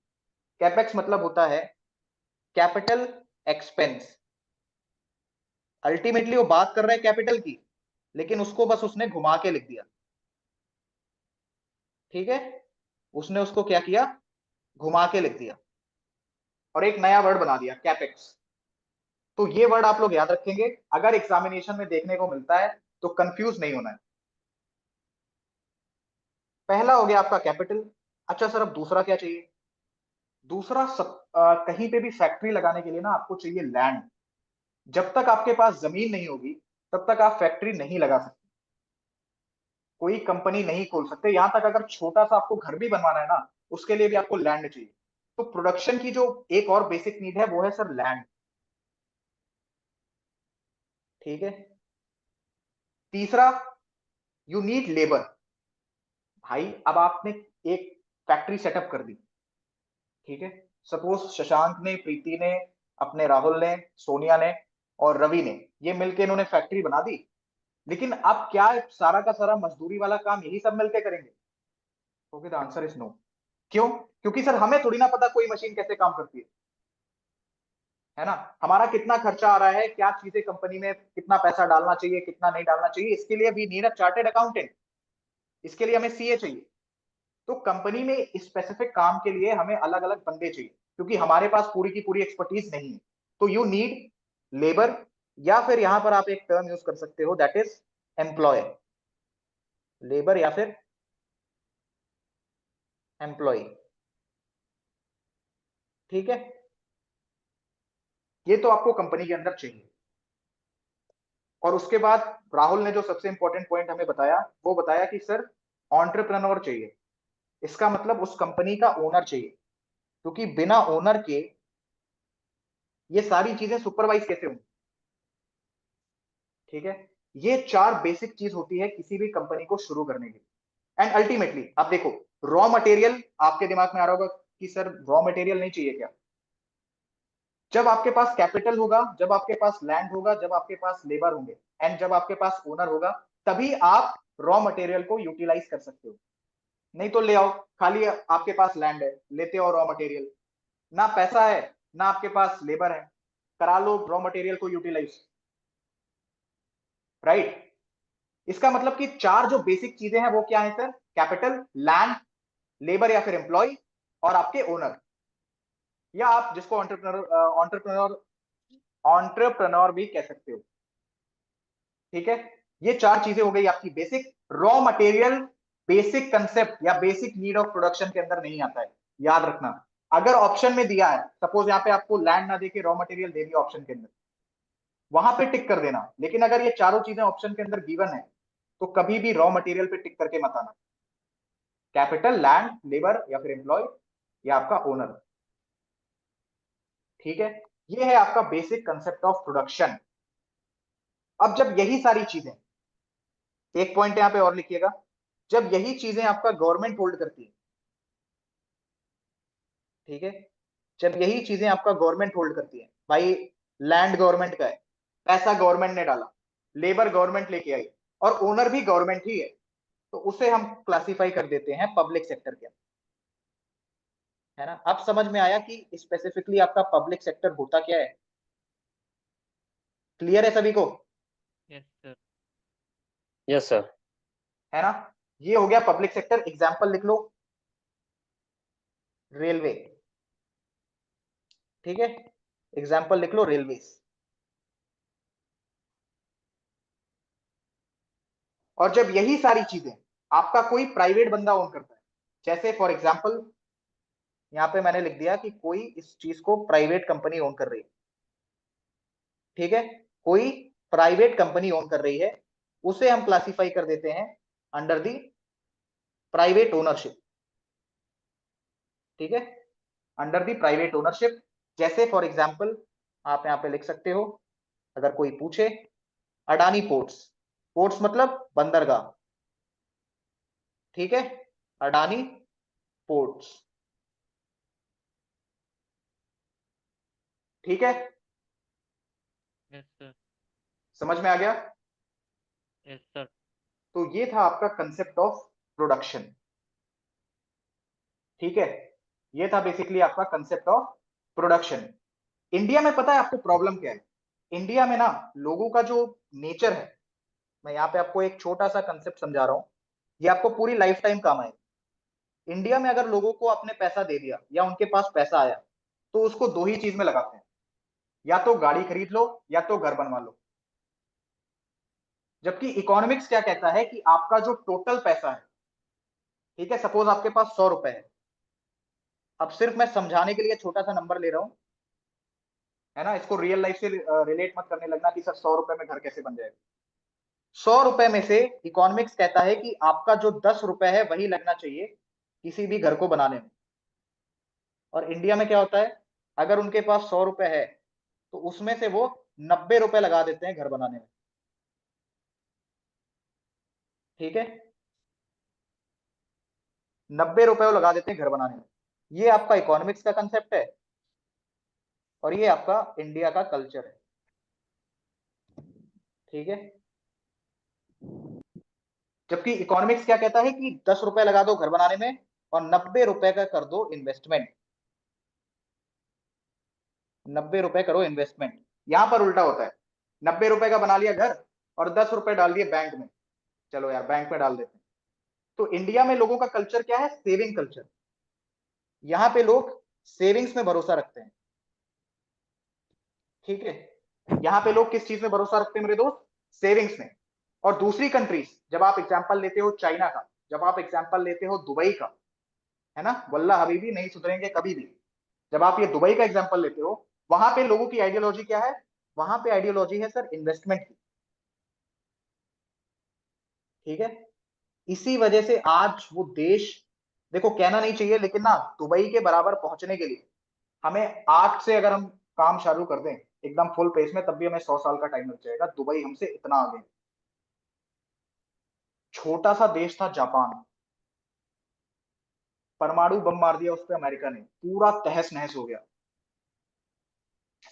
A: कैपेक्स मतलब होता है कैपिटल एक्सपेंस। अल्टीमेटली वो बात कर रहे हैं कैपिटल की, लेकिन उसको बस उसने घुमा के लिख दिया, ठीक है, उसने उसको क्या किया, घुमा के लिख दिया और एक नया वर्ड बना दिया, कैपेक्स। तो ये वर्ड आप लोग याद रखेंगे, अगर एग्जामिनेशन में देखने को मिलता है तो कंफ्यूज नहीं होना है। पहला हो गया आपका कैपिटल। अच्छा सर, अब दूसरा क्या चाहिए? दूसरा कहीं पे भी फैक्ट्री लगाने के लिए ना आपको चाहिए लैंड। जब तक आपके पास जमीन नहीं होगी तब तक आप फैक्ट्री नहीं लगा सकते, कोई कंपनी नहीं खोल सकते। यहां तक अगर छोटा सा आपको घर भी बनवाना है ना, उसके लिए भी आपको लैंड चाहिए। तो प्रोडक्शन की जो एक और बेसिक नीड है वो है सर लैंड, ठीक है। तीसरा, यू नीड लेबर। भाई अब आपने एक फैक्ट्री सेटअप कर दी, ठीक है, सपोज शशांक ने, प्रीति ने, अपने राहुल ने, सोनिया ने और रवि ने, ये मिलके इन्होंने फैक्ट्री बना दी। लेकिन अब क्या सारा का सारा मजदूरी वाला काम यही सब मिलके करेंगे? Okay, the answer is no. क्यों? क्योंकि सर हमें थोड़ी ना पता कोई मशीन कैसे काम करती है ना। हमारा कितना खर्चा आ रहा है, क्या चीजें कंपनी में, कितना पैसा डालना चाहिए, कितना नहीं डालना चाहिए, इसके लिए we need a chartered accountant, इसके लिए हमें सीए चाहिए। तो कंपनी में स्पेसिफिक काम के लिए हमें अलग अलग बंदे चाहिए, क्योंकि हमारे पास पूरी की पूरी एक्सपर्टीज नहीं है। तो यू नीड लेबर, या फिर यहां पर आप एक टर्म यूज कर सकते हो, दैट इज एम्प्लॉय। लेबर या फिर एम्प्लॉय, ठीक है। ये तो आपको कंपनी के अंदर चाहिए। और उसके बाद राहुल ने जो सबसे इंपॉर्टेंट पॉइंट हमें बताया, वो बताया कि सर एंटरप्रेन्योर चाहिए। इसका मतलब उस कंपनी का ओनर चाहिए, क्योंकि बिना ओनर के ये सारी चीजें सुपरवाइज कैसे होंगी, ठीक है। ये चार बेसिक चीज होती है किसी भी कंपनी को शुरू करने के लिए। एंड अल्टीमेटली आप देखो, रॉ मटेरियल आपके दिमाग में आ रहा होगा कि सर रॉ मटेरियल नहीं चाहिए क्या? जब आपके पास कैपिटल होगा, जब आपके पास लैंड होगा, जब आपके पास लेबर होंगे, एंड जब आपके पास ओनर होगा, तभी आप रॉ मटेरियल को यूटिलाइज कर सकते हो। नहीं तो ले आओ, खाली आपके पास लैंड है, लेते हो रॉ मटेरियल, ना पैसा है ना आपके पास लेबर है, करा लो रॉ मटेरियल को यूटिलाइज, राइट। इसका मतलब कि चार जो बेसिक चीजें हैं वो क्या है सर? कैपिटल, लैंड, लेबर या फिर एम्प्लॉय, और आपके ओनर, या आप जिसको ऑन्टरप्रनोर ऑन्टरप्रनोर भी कह सकते हो, ठीक है। ये चार चीजें हो गई आपकी basic. Raw material basic concept या बेसिक नीड ऑफ प्रोडक्शन के अंदर नहीं आता है, याद रखना। अगर ऑप्शन में दिया है, सपोज यहाँ पे आपको लैंड ना देके रॉ मटेरियल दे दिया ऑप्शन के अंदर, वहां पे टिक कर देना। लेकिन अगर ये चारों चीजें ऑप्शन के अंदर गिवन है तो कभी भी रॉ मटेरियल पे टिक करके मत आना। कैपिटल, लैंड, लेबर या फिर एम्प्लॉय या आपका ओनर, ठीक है। ये है आपका बेसिक कंसेप्ट ऑफ प्रोडक्शन। अब जब यही सारी चीजें, एक पॉइंट यहां पे और लिखिएगा, जब यही चीजें आपका गवर्नमेंट होल्ड करती है, ठीक है, जब यही चीजें आपका गवर्नमेंट होल्ड करती है, भाई लैंड गवर्नमेंट का है, पैसा गवर्नमेंट ने डाला, लेबर गवर्नमेंट लेके आई, और ओनर भी गवर्नमेंट ही है, तो उसे हम क्लासिफाई कर देते हैं पब्लिक सेक्टर के अंदर, है ना। अब समझ में आया कि स्पेसिफिकली आपका पब्लिक सेक्टर होता क्या है? क्लियर है सभी को?
C: Yes sir.
B: Yes, sir.
A: है ना। ये हो गया पब्लिक सेक्टर। एग्जाम्पल लिख लो, रेलवे, ठीक है, एग्जाम्पल लिख लो रेलवे। और जब यही सारी चीजें आपका कोई प्राइवेट बंदा ओन करता है, जैसे फॉर एग्जाम्पल यहां पे मैंने लिख दिया कि कोई इस चीज को प्राइवेट कंपनी ओन कर रही है, ठीक है, कोई प्राइवेट कंपनी ओन कर रही है, उसे हम क्लासिफाई कर देते हैं अंडर दी प्राइवेट ओनरशिप, ठीक है, अंडर दी प्राइवेट ओनरशिप। जैसे फॉर एग्जाम्पल आप यहां पे लिख सकते हो, अगर कोई पूछे, अडानी पोर्ट्स, पोर्ट्स मतलब बंदरगाह, ठीक है, अडानी पोर्ट्स, ठीक है,
C: यस सर।
A: समझ में आ गया।
C: Yes sir.
A: तो ये था आपका कंसेप्ट ऑफ प्रोडक्शन, ठीक है, ये था बेसिकली आपका कंसेप्ट ऑफ प्रोडक्शन। इंडिया में पता है आपको प्रॉब्लम क्या है? इंडिया में ना लोगों का जो नेचर है मैं यहाँ पे आपको एक छोटा सा कंसेप्ट समझा रहा हूँ, ये आपको पूरी लाइफ टाइम काम आएगा। इंडिया में अगर लोगों को आपने पैसा दे दिया या उनके पास पैसा आया, तो उसको दो ही चीज में लगाते हैं, या तो गाड़ी खरीद लो या तो घर बनवा लो। जबकि इकोनॉमिक्स क्या कहता है कि आपका जो टोटल पैसा है, ठीक है, सपोज आपके पास 100 रुपए है। अब सिर्फ मैं समझाने के लिए छोटा सा नंबर ले रहा हूं, है ना, इसको रियल लाइफ से रिलेट मत करने लगना कि सर 100 रुपए में घर कैसे बन जाएगा। 100 रुपए में से इकोनॉमिक्स कहता है कि आपका जो 10 रुपए है वही लगना चाहिए किसी भी घर को बनाने में। और इंडिया में क्या होता है, अगर उनके पास 100 रुपए है तो उसमें से वो 90 रुपए लगा देते हैं घर बनाने में। ठीक है, 90 रुपए वो लगा देते हैं घर बनाने में। ये आपका इकोनॉमिक्स का कंसेप्ट है और ये आपका इंडिया का कल्चर है। ठीक है, जबकि इकोनॉमिक्स क्या कहता है कि 10 रुपए लगा दो घर बनाने में और 90 रुपए का कर दो इन्वेस्टमेंट। 90 रुपए करो इन्वेस्टमेंट। यहां पर उल्टा होता है, 90 रुपए का बना लिया घर और 10 रुपए डाल दिए बैंक में, चलो यार बैंक में डाल देते हैं। तो इंडिया में लोगों का कल्चर क्या है, सेविंग कल्चर। यहां पे लोग सेविंग्स में भरोसा रखते हैं। ठीक है, यहां पे लोग किस चीज में भरोसा रखते हैं मेरे दोस्त, सेविंग्स में। और दूसरी कंट्रीज, जब आप एग्जांपल लेते हो चाइना का, जब आप एग्जांपल लेते हो दुबई का, है ना, वल्ला हबीबी नहीं सुधरेंगे कभी भी, जब आप ये दुबई का एग्जांपल लेते हो, वहां पे लोगों की आइडियोलॉजी क्या है, वहां पे आइडियोलॉजी है सर इन्वेस्टमेंट की। ठीक है, इसी वजह से आज वो देश, देखो कहना नहीं चाहिए लेकिन ना, दुबई के बराबर पहुंचने के लिए हमें 8 से अगर हम काम चालू कर दें एकदम फुल पेस में, तब भी हमें 100 साल का टाइम लग जाएगा। दुबई हमसे इतना आगे है। छोटा सा देश था जापान, परमाणु बम मार दिया उस पर अमेरिका ने, पूरा तहस नहस हो गया।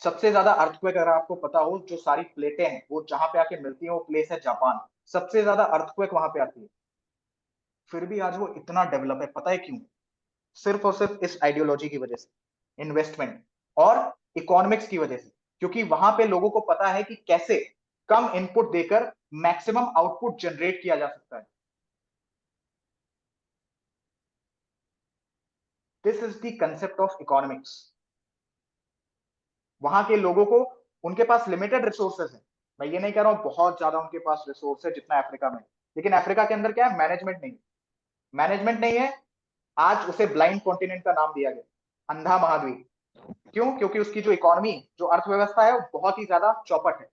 A: सबसे ज्यादा अर्थक्वेक अगर आपको पता हो, जो सारी प्लेटें हैं वो जहां पे आके मिलती है वो प्लेस है जापान। सबसे ज्यादा अर्थक्वेक वहां पे आती है। फिर भी आज वो इतना डेवलप है, पता है क्यों, सिर्फ और सिर्फ इस आइडियोलॉजी की वजह से, इन्वेस्टमेंट और इकोनॉमिक्स की वजह से। क्योंकि वहां पे लोगों को पता है कि कैसे कम इनपुट देकर मैक्सिमम आउटपुट जनरेट किया जा सकता है। This is the concept of economics. वहां के लोगों को, उनके पास लिमिटेड रिसोर्सेज है। मैं ये नहीं कह रहा हूं बहुत ज्यादा उनके पास रिसोर्स है जितना अफ्रीका में, लेकिन अफ्रीका के अंदर क्या है, मैनेजमेंट नहीं, मैनेजमेंट नहीं है। आज उसे ब्लाइंड कॉन्टिनेंट का नाम दिया गया, अंधा महाद्वीप। क्यों, क्योंकि उसकी जो इकोनॉमी, जो अर्थव्यवस्था है, वो बहुत ही ज्यादा चौपट है।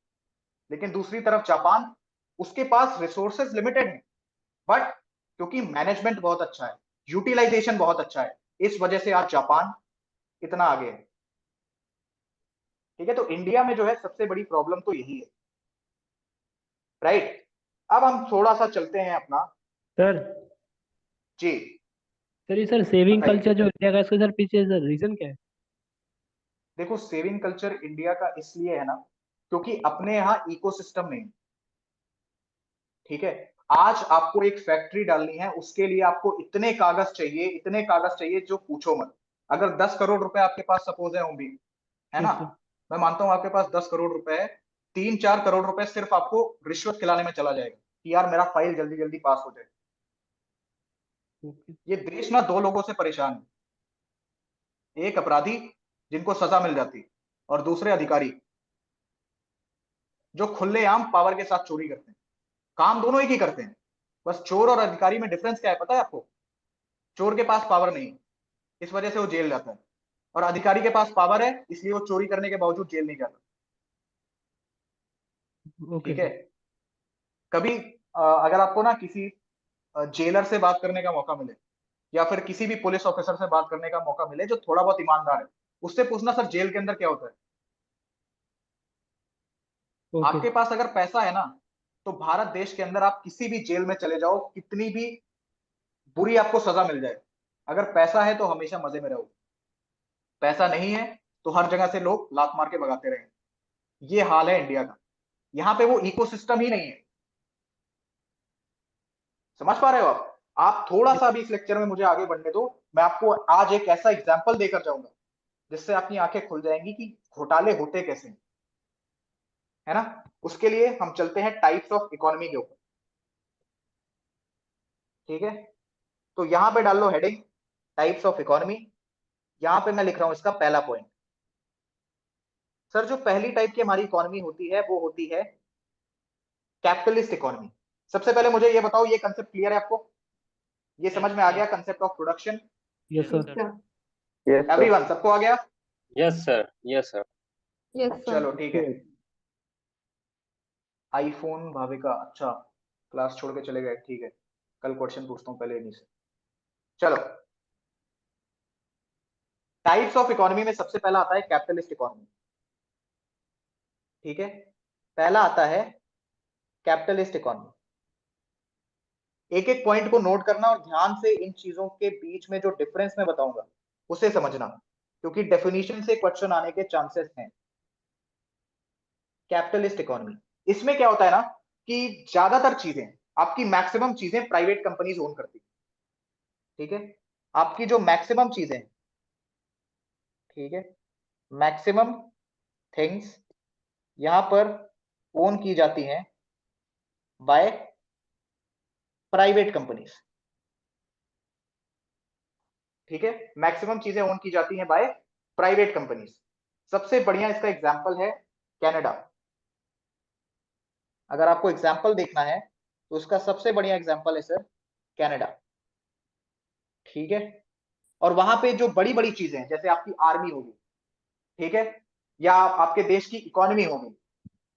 A: लेकिन दूसरी तरफ जापान, उसके पास रिसोर्सेज लिमिटेड है, बट क्योंकि मैनेजमेंट बहुत अच्छा है, यूटिलाइजेशन बहुत अच्छा है, इस वजह से आज जापान इतना आगे है। ठीक है, तो इंडिया में जो है सबसे बड़ी प्रॉब्लम तो यही है, राइट। अब हम थोड़ा सा चलते हैं अपना,
H: सर
A: जी
H: सर ये सर सेविंग
A: बताइए।
H: कल्चर जो इंडिया का, इसका सर पीछे सर रीजन क्या है?
A: देखो सेविंग कल्चर इंडिया का इसलिए है ना, क्योंकि अपने यहाँ इकोसिस्टम नहीं। ठीक है, आज आपको एक फैक्ट्री डालनी है, उसके लिए आपको इतने कागज चाहिए, इतने कागज चाहिए जो पूछो मत। अगर 10 करोड़ रुपए आपके पास सपोज है ओम भी, है ना,
H: यस सर।
A: मैं मानता हूं आपके पास 10 करोड़ रुपए है, 3-4 करोड़ रुपए सिर्फ आपको रिश्वत खिलाने में चला जाएगा कि यार मेरा फाइल जल्दी जल्दी पास हो जाए।
H: ओके।
A: ये देश ना दो लोगों से परेशान है, एक अपराधी जिनको सजा मिल जाती और दूसरे अधिकारी जो खुलेआम पावर के साथ चोरी करते हैं। काम दोनों एक ही करते हैं, बस चोर और अधिकारी में डिफरेंस क्या है पता है आपको, चोर के पास पावर नहीं है, इस वजह से वो जेल जाता है, और अधिकारी के पास पावर है, इसलिए वो चोरी करने के बावजूद जेल नहीं जाता।
H: ओके
A: ठीक है,
H: सर।
A: कभी अगर आपको ना किसी जेलर से बात करने का मौका मिले, या फिर किसी भी पुलिस ऑफिसर से बात करने का मौका मिले जो थोड़ा बहुत ईमानदार है, उससे पूछना सर जेल के अंदर क्या होता है।
H: ओके
A: आपके पास अगर पैसा है ना, तो भारत देश के अंदर आप किसी भी जेल में चले जाओ, कितनी भी बुरी आपको सजा मिल जाए, अगर पैसा है तो हमेशा मजे में रहो। पैसा नहीं है तो हर जगह से लोग लात मार के भगाते रहेंगे। ये हाल है इंडिया का, यहाँ पे वो इकोसिस्टम ही नहीं है। समझ पा रहे हो आप थोड़ा सा भी इस लेक्चर में मुझे आगे बढ़ने दो, मैं आपको आज एक ऐसा एग्जाम्पल देकर जाऊंगा जिससे आपकी आंखें खुल जाएंगी कि घोटाले होते कैसे हैं। है ना। उसके लिए हम चलते हैं टाइप्स ऑफ इकोनॉमी के ऊपर, ठीक है। तो यहां पे डाल लो हेडिंग टाइप्स ऑफ इकोनॉमी। यहां पे मैं लिख रहा हूं इसका पहला पॉइंट। सर जो पहली टाइप की हमारी इकोनॉमी होती है वो होती है कैपिटलिस्ट इकोनॉमी। सबसे पहले मुझे ये बताओ, ये कंसेप्ट क्लियर है आपको? ये समझ में आ गया concept of production?
H: Yes
D: Yes,
H: sir.
D: sir.
B: Yes, sir.
A: Everyone, सबको आ गया?
B: Yes, sir. Yes, sir.
D: Yes, sir.
A: चलो ठीक है। आईफोन भाविका, अच्छा क्लास छोड़ के चले गए, ठीक है। कल क्वेश्चन पूछता हूँ पहले इन्हीं से। चलो, टाइप्स ऑफ इकोनॉमी में सबसे पहला आता है कैपिटलिस्ट इकोनॉमी, ठीक है। पहला आता है कैपिटलिस्ट इकोनॉमी। एक एक पॉइंट को नोट करना और ध्यान से इन चीजों के बीच में जो डिफरेंस मैं बताऊंगा उसे समझना, क्योंकि डेफिनेशन से क्वेश्चन आने के चांसेस हैं। कैपिटलिस्ट इकोनॉमी, इसमें क्या होता है ना कि ज्यादातर चीजें, आपकी मैक्सिमम चीजें प्राइवेट कंपनीज ओन करती है, ठीक है। आपकी जो मैक्सिमम चीजें, ठीक है, मैक्सिमम थिंग्स यहां पर ओन की जाती हैं बाय प्राइवेट कंपनीज, ठीक है। मैक्सिमम चीजें ओन की जाती हैं बाय प्राइवेट कंपनीज। सबसे बढ़िया इसका एग्जांपल है कनाडा। अगर आपको एग्जांपल देखना है तो उसका सबसे बढ़िया एग्जांपल है सर कनाडा, ठीक है। और वहां पे जो बड़ी बड़ी चीजें हैं, जैसे आपकी आर्मी होगी, ठीक है, या आपके देश की इकोनॉमी होगी,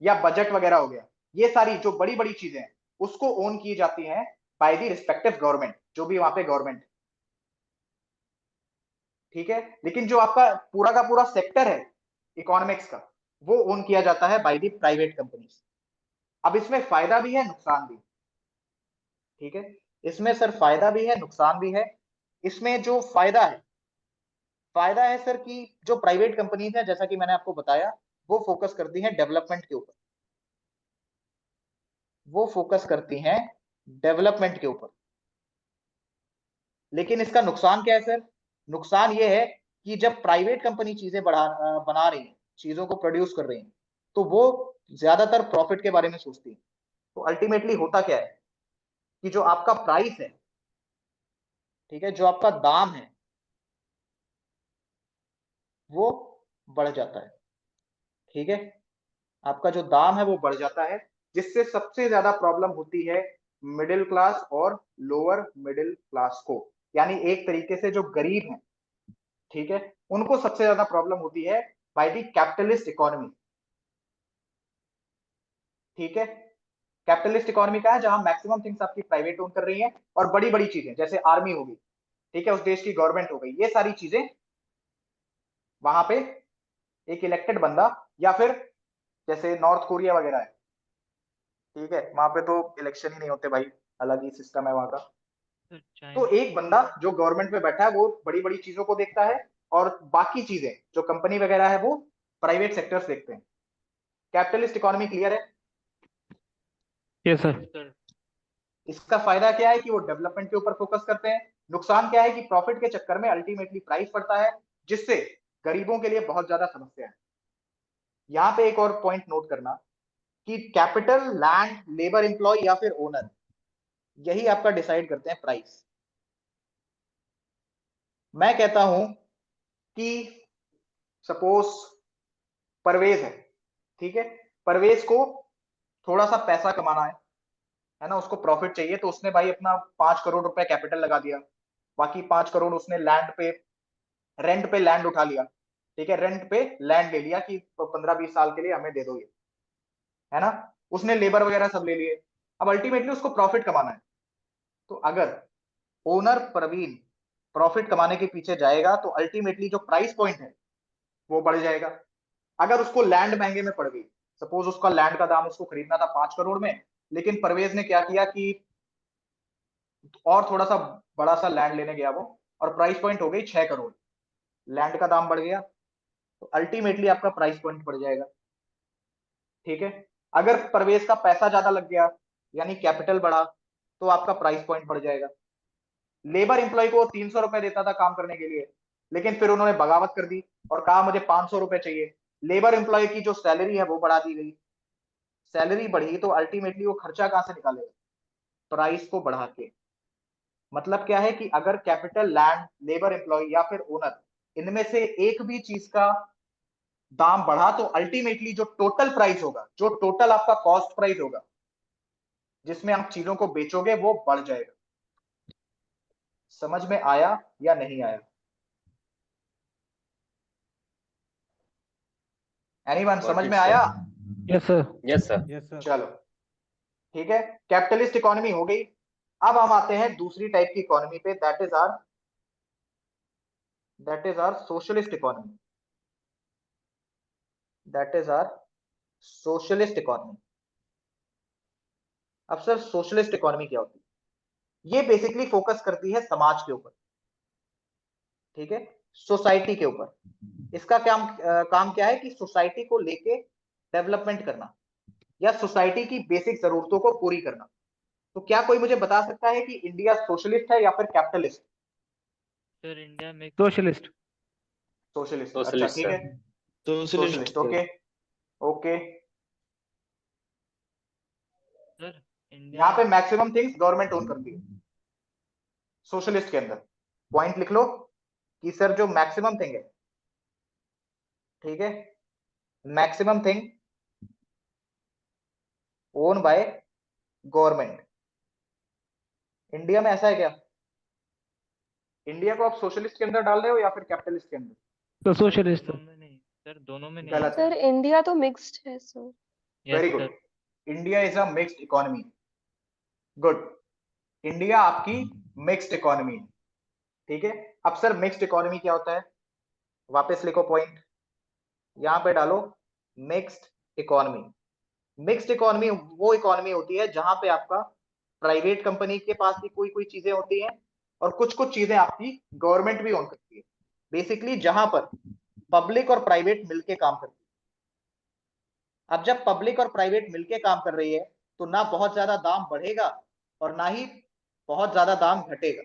A: या बजट वगैरह हो गया, ये सारी जो बड़ी बड़ी चीजें हैं उसको ओन की जाती हैं बाय द रिस्पेक्टिव गवर्नमेंट, जो भी वहां पे गवर्नमेंट, ठीक है। लेकिन जो आपका पूरा का पूरा सेक्टर है इकोनॉमिक्स का, वो ओन किया जाता है बाय द प्राइवेट कंपनीज। अब इसमें फायदा भी है नुकसान भी, ठीक है। इसमें सर फायदा भी है नुकसान भी है। इसमें जो फायदा है सर कि जो प्राइवेट कंपनीज है, जैसा कि मैंने आपको बताया, वो फोकस करती हैं डेवलपमेंट के ऊपर, वो फोकस करती हैं डेवलपमेंट के ऊपर। लेकिन इसका नुकसान क्या है सर? नुकसान ये है कि जब प्राइवेट कंपनी चीजें बना रही है, चीजों को प्रोड्यूस कर रही है, तो वो ज्यादातर प्रॉफिट के बारे में सोचती है। तो अल्टीमेटली होता क्या है कि जो आपका प्राइस है, ठीक है, जो आपका दाम है, वो बढ़ जाता है, ठीक है। आपका जो दाम है वो बढ़ जाता है, जिससे सबसे ज्यादा प्रॉब्लम होती है मिडिल क्लास और लोअर मिडिल क्लास को, यानी एक तरीके से जो गरीब हैं, ठीक है, उनको सबसे ज्यादा प्रॉब्लम होती है बाय द कैपिटलिस्ट इकोनॉमी, ठीक है। कैपिटलिस्ट इकोनॉमी का है जहां मैक्सिमम थिंग्स आपकी प्राइवेट ओन कर रही हैं, और बड़ी बड़ी चीजें जैसे आर्मी होगी, ठीक है, उस देश की गवर्नमेंट हो गई, ये सारी चीजें वहां पे एक इलेक्टेड बंदा, या फिर जैसे नॉर्थ कोरिया वगैरह है, ठीक है, वहां पे तो इलेक्शन ही नहीं होते भाई, अलग ही सिस्टम है वहां का।
C: सर
A: तो
C: चाइना।
A: एक बंदा जो गवर्नमेंट में बैठा है वो बड़ी बड़ी चीजों को देखता है, और बाकी चीजें जो कंपनी वगैरह है वो प्राइवेट सेक्टर्स देखते हैं। कैपिटलिस्ट इकोनॉमी क्लियर है?
H: Yes sir.
A: इसका फायदा क्या है कि वो डेवलपमेंट के ऊपर फोकस करते हैं। नुकसान क्या है कि प्रॉफिट के चक्कर में अल्टीमेटली प्राइस बढ़ता है, जिससे गरीबों के लिए बहुत ज्यादा समस्या है। यहां पे एक और पॉइंट नोट करना कि कैपिटल, लैंड, लेबर, एम्प्लॉय या फिर ओनर, यही आपका डिसाइड करते हैं प्राइस। मैं कहता हूं कि सपोज परवेज है, ठीक है, परवेज को थोड़ा सा पैसा कमाना है ना, उसको प्रॉफिट चाहिए, तो उसने भाई अपना 5 करोड़ रुपए कैपिटल लगा दिया, बाकी 5 करोड़ उसने लैंड पे, रेंट पे लैंड उठा लिया, ठीक है, रेंट पे लैंड ले लिया कि 15-20 साल के लिए हमें दे दो ये, है ना। उसने लेबर वगैरह सब ले लिए। अब अल्टीमेटली उसको प्रॉफिट कमाना है, तो अगर ओनर प्रवीण प्रॉफिट कमाने के पीछे जाएगा तो अल्टीमेटली जो प्राइस पॉइंट है वो बढ़ जाएगा। अगर उसको लैंड महंगे में पड़ गई, सपोज उसका लैंड का दाम उसको खरीदना था 5 करोड़ में, लेकिन परवेज ने क्या किया कि और थोड़ा सा बड़ा सा लैंड लेने गया वो, और प्राइस पॉइंट हो गई 6 करोड़, लैंड का दाम बढ़ गया, तो अल्टीमेटली आपका प्राइस पॉइंट बढ़ जाएगा, ठीक है। अगर परवेज का पैसा ज्यादा लग गया, यानी कैपिटल बढ़ा, तो आपका प्राइस पॉइंट बढ़ जाएगा। लेबर एम्प्लॉय को 300 रुपए देता था काम करने के लिए, लेकिन फिर उन्होंने बगावत कर दी और कहा मुझे 500 रुपए चाहिए, लेबर एम्प्लॉय की जो सैलरी है वो बढ़ा दी गई, सैलरी बढ़ी तो अल्टीमेटली वो खर्चा कहां से निकालेगा? प्राइस को बढ़ा के। मतलब क्या है कि अगर कैपिटल, लैंड, लेबर, एम्प्लॉय या फिर ओनर, इनमें से एक भी चीज का दाम बढ़ा तो अल्टीमेटली जो टोटल प्राइस होगा, जो टोटल आपका कॉस्ट प्राइस होगा जिसमें आप चीजों को बेचोगे, वो बढ़ जाएगा। समझ में आया या नहीं आया? एनीवन, समझ में आया?
H: Yes, sir.
B: Yes, sir.
E: Yes, sir.
A: चलो ठीक है, कैपिटलिस्ट इकोनॉमी हो गई। अब हम आते हैं दूसरी टाइप की इकोनॉमी पे, that is our socialist economy. That is our socialist economy. अब सर सोशलिस्ट इकोनॉमी क्या होती है? ये बेसिकली फोकस करती है समाज के ऊपर, ठीक है, सोसाइटी के ऊपर। इसका काम क्या है कि सोसाइटी को लेके डेवलपमेंट करना या सोसाइटी की बेसिक जरूरतों को पूरी करना। तो क्या कोई मुझे बता सकता है कि इंडिया सोशलिस्ट है या फिर कैपिटलिस्ट?
C: सर इंडिया में
H: Socialist.
A: सोशलिस्ट। अच्छा
B: Socialist,
A: ठीक
B: sir.
A: है,
F: Socialist.
A: Socialist. Okay okay.
C: Sir India
A: यहाँ पे मैक्सिमम थिंग्स गवर्नमेंट ओन करती है सोशलिस्ट के अंदर। पॉइंट लिख लो कि सर जो मैक्सिमम थिंग है, ठीक है, maximum thing own by government. India में ऐसा है क्या? इंडिया को आप सोशलिस्ट के अंदर डाल रहे हो या फिर कैपिटलिस्ट के अंदर?
H: So socialist, sir.
C: दोनों में नहीं सर, दोनों में नहीं
A: गलत
G: सर
A: है।
G: इंडिया तो मिक्स्ड है sir.
C: Yes
A: very
C: sir.
A: Good. India is a mixed economy. Good. India आपकी मिक्स्ड इकोनॉमी है, ठीक है। अब सर मिक्स्ड इकोनॉमी क्या होता है? वापस लिखो पॉइंट, यहां पे डालो मिक्स्ड इकोनॉमी। मिक्स्ड इकोनॉमी वो इकोनॉमी होती है जहां पे आपका प्राइवेट कंपनी के पास भी कोई कोई चीजें होती हैं और कुछ कुछ चीजें आपकी गवर्नमेंट भी ओन करती है। बेसिकली जहां पर पब्लिक और प्राइवेट मिलके काम करती है। अब जब पब्लिक और प्राइवेट मिलके काम कर रही है तो ना बहुत ज्यादा दाम बढ़ेगा और ना ही बहुत ज्यादा दाम घटेगा।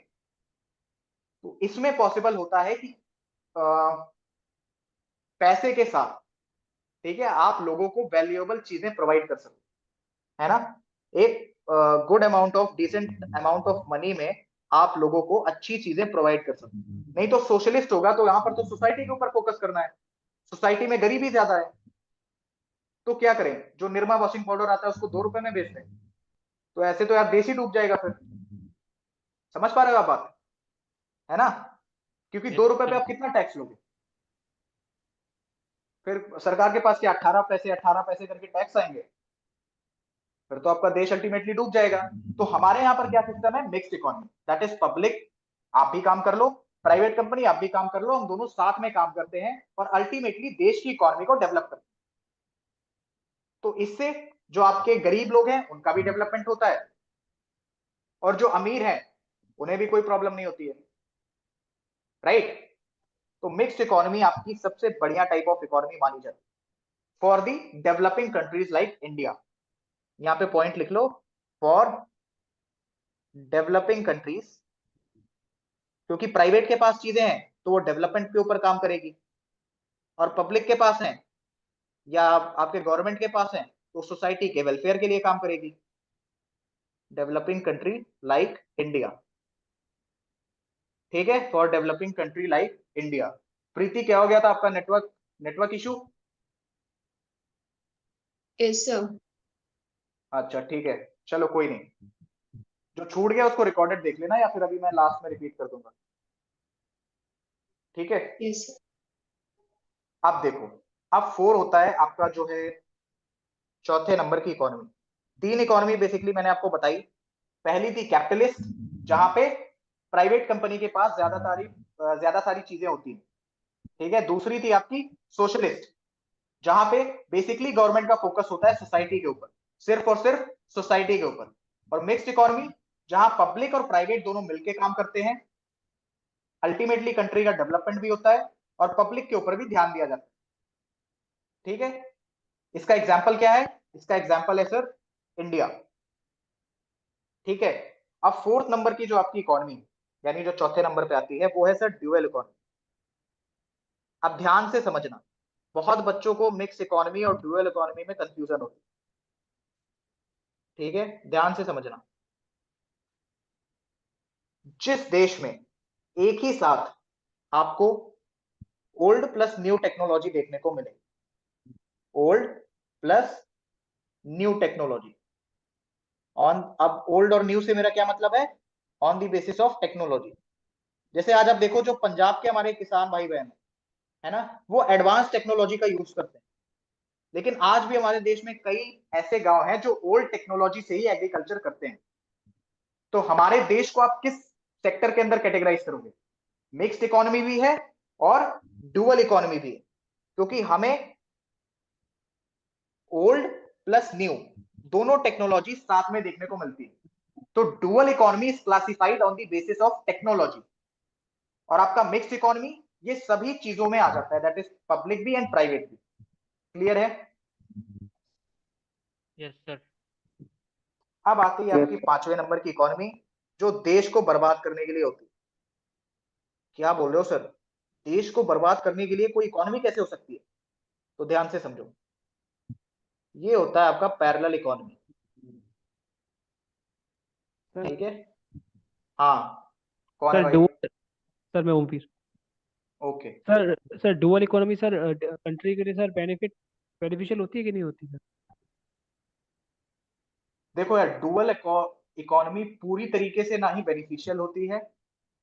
A: तो इसमें पॉसिबल होता है कि पैसे के साथ, ठीक है, आप लोगों को वैल्यूएबल चीजें प्रोवाइड कर सकते, है ना। एक good amount of, decent amount of money में आप लोगों को अच्छी चीजें प्रोवाइड कर सकते। नहीं तो सोशलिस्ट होगा तो यहाँ पर तो सोसाइटी के ऊपर फोकस करना है, सोसाइटी में गरीबी ज्यादा है, तो क्या करें? जो निरमा वॉशिंग पाउडर आता है उसको 2 रुपए में बेच दें, तो ऐसे तो यार देश ही डूब जाएगा फिर। समझ पा रहे हो आप बात, है ना? क्योंकि 2 रुपए पे आप कितना टैक्स लोगे? फिर सरकार के पास क्या 18 पैसे करके टैक्स आएंगे, फिर तो आपका देश अल्टीमेटली डूब जाएगा। तो हमारे यहाँ पर क्या सिस्टम है? Mixed economy. That is public आप भी काम कर लो, प्राइवेट कंपनी आप भी काम कर लो, हम दोनों साथ में काम करते हैं और अल्टीमेटली देश की इकोनॉमी को डेवलप करते हैं। तो इससे जो आपके गरीब लोग हैं उनका भी डेवलपमेंट होता है और जो अमीर हैं उन्हें भी कोई प्रॉब्लम नहीं होती है, राइट। तो मिक्स्ड इकोनॉमी आपकी सबसे बढ़िया टाइप ऑफ इकोनॉमी मानी जाती है for the developing countries like India. यहां पे पॉइंट लिख लो, फॉर डेवलपिंग कंट्रीज, क्योंकि प्राइवेट के पास चीजें हैं तो वो डेवलपमेंट के ऊपर काम करेगी, और पब्लिक के पास हैं या आपके गवर्नमेंट के पास हैं तो सोसाइटी के वेलफेयर के लिए काम करेगी। डेवलपिंग कंट्री लाइक इंडिया, ठीक है, for developing country like India. Preeti क्या हो गया था आपका? Network issue?
I: Yes sir.
A: अच्छा ठीक है, चलो कोई नहीं, जो छूट गया उसको रिकॉर्डेड देख लेना या फिर अभी मैं लास्ट में रिपीट कर दूंगा, ठीक है।
I: Yes sir.
A: अब देखो, अब 4 होता है आपका जो है चौथे नंबर की इकोनॉमी। 3 इकोनॉमी बेसिकली मैंने आपको बताई। पहली थी कैपिटलिस्ट, जहां पे प्राइवेट कंपनी के पास ज्यादा सारी चीजें होती हैं, ठीक है। दूसरी थी आपकी सोशलिस्ट, जहां पे बेसिकली गवर्नमेंट का फोकस होता है सोसाइटी के ऊपर, सिर्फ और सिर्फ सोसाइटी के ऊपर। और मिक्स्ड इकोनॉमी, जहां पब्लिक और प्राइवेट दोनों मिलकर काम करते हैं, अल्टीमेटली कंट्री का डेवलपमेंट भी होता है और पब्लिक के ऊपर भी ध्यान दिया जाता है, ठीक है। इसका एग्जाम्पल क्या है? इसका एग्जाम्पल है सर इंडिया, ठीक है। अब 4th नंबर की जो आपकी इकोनॉमी, यानी जो चौथे नंबर पे आती है, वो है सर ड्यूअल इकोनॉमी। अब ध्यान से समझना, बहुत बच्चों को मिक्स इकोनॉमी और ड्यूअल इकोनॉमी में कंफ्यूजन होती है। ठीक है, ध्यान से समझना। जिस देश में एक ही साथ आपको ओल्ड प्लस न्यू टेक्नोलॉजी देखने को मिले, old plus new technology on, अब ओल्ड और न्यू से मेरा क्या मतलब है, on the basis of technology. जैसे आज आप देखो जो पंजाब के हमारे किसान भाई बहन है ना, वो एडवांस टेक्नोलॉजी का यूज करते हैं, लेकिन आज भी हमारे देश में कई ऐसे गांव हैं जो ओल्ड टेक्नोलॉजी से ही एग्रीकल्चर करते हैं। तो हमारे देश को आप किस सेक्टर के अंदर कैटेगराइज करोगे? मिक्स्ड इकोनॉमी भी है और डुअल इकोनॉमी भी है, क्योंकि हमें ओल्ड प्लस न्यू दोनों टेक्नोलॉजी साथ में देखने को मिलती है। तो dual economy is classified on the basis of technology, और आपका मिक्स्ड इकोनॉमी ये सभी चीजों में आ जाता है, दैट इज पब्लिक भी एंड प्राइवेट भी। क्लियर है?
C: Yes sir.
A: अब आती है आपकी 5वें नंबर की इकोनॉमी, जो देश को बर्बाद करने के लिए होती है। क्या बोल रहे हो सर, देश को बर्बाद करने के लिए कोई इकोनॉमी कैसे हो सकती है? तो ध्यान से समझो, ये होता है आपका पैरेलल इकोनॉमी।
H: सर
A: ठीक है, हाँ कौन है
H: सर
A: भाई?
H: डुअल सर मैं Omveer.
A: Okay,
H: sir sir dual economy sir country के लिए सर बेनिफिशियल होती है कि नहीं होती सर?
A: देखो यार, डुअल इकोनॉमी पूरी तरीके से ना ही बेनिफिशियल होती है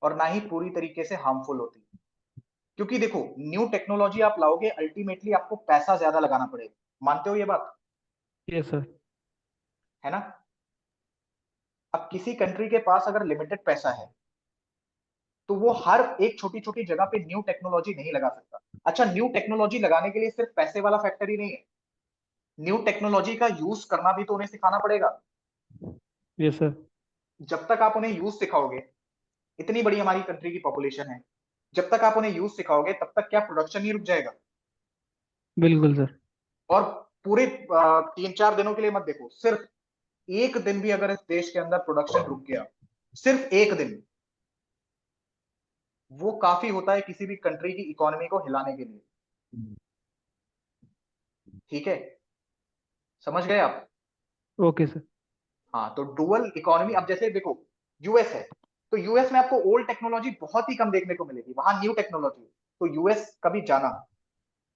A: और ना ही पूरी तरीके से हार्मफुल होती है, क्योंकि देखो न्यू टेक्नोलॉजी आप लाओगे, अल्टीमेटली आपको पैसा ज्यादा लगाना पड़ेगा। मानते हो ये बात?
H: Yes sir.
A: है ना? अब किसी कंट्री के पास अगर लिमिटेड पैसा है तो वो हर एक छोटी छोटी जगह पे न्यू टेक्नोलॉजी नहीं लगा सकता। अच्छा, न्यू टेक्नोलॉजी लगाने के लिए सिर्फ पैसे वाला फैक्टर ही नहीं है, न्यू टेक्नोलॉजी का यूज करना भी तो उन्हें सिखाना पड़ेगा।
H: Yes sir.
A: जब तक आप उन्हें यूज सिखाओगे, इतनी बड़ी हमारी कंट्री की पॉपुलेशन है, जब तक आप उन्हें यूज सिखाओगे तब तक क्या प्रोडक्शन ही रुक जाएगा?
H: बिल्कुल सर।
A: और पूरे 3-4 दिनों के लिए मत देखो, सिर्फ एक दिन भी अगर इस देश के अंदर प्रोडक्शन रुक गया, सिर्फ एक दिन, वो काफी होता है किसी भी कंट्री की इकोनॉमी को हिलाने के लिए। ठीक है, समझ गए आप?
H: Okay sir.
A: हाँ, तो डुअल इकोनॉमी, अब जैसे देखो यूएस है, तो यूएस में आपको ओल्ड टेक्नोलॉजी बहुत ही कम देखने को मिलेगी, वहां न्यू टेक्नोलॉजी। तो यूएस कभी जाना,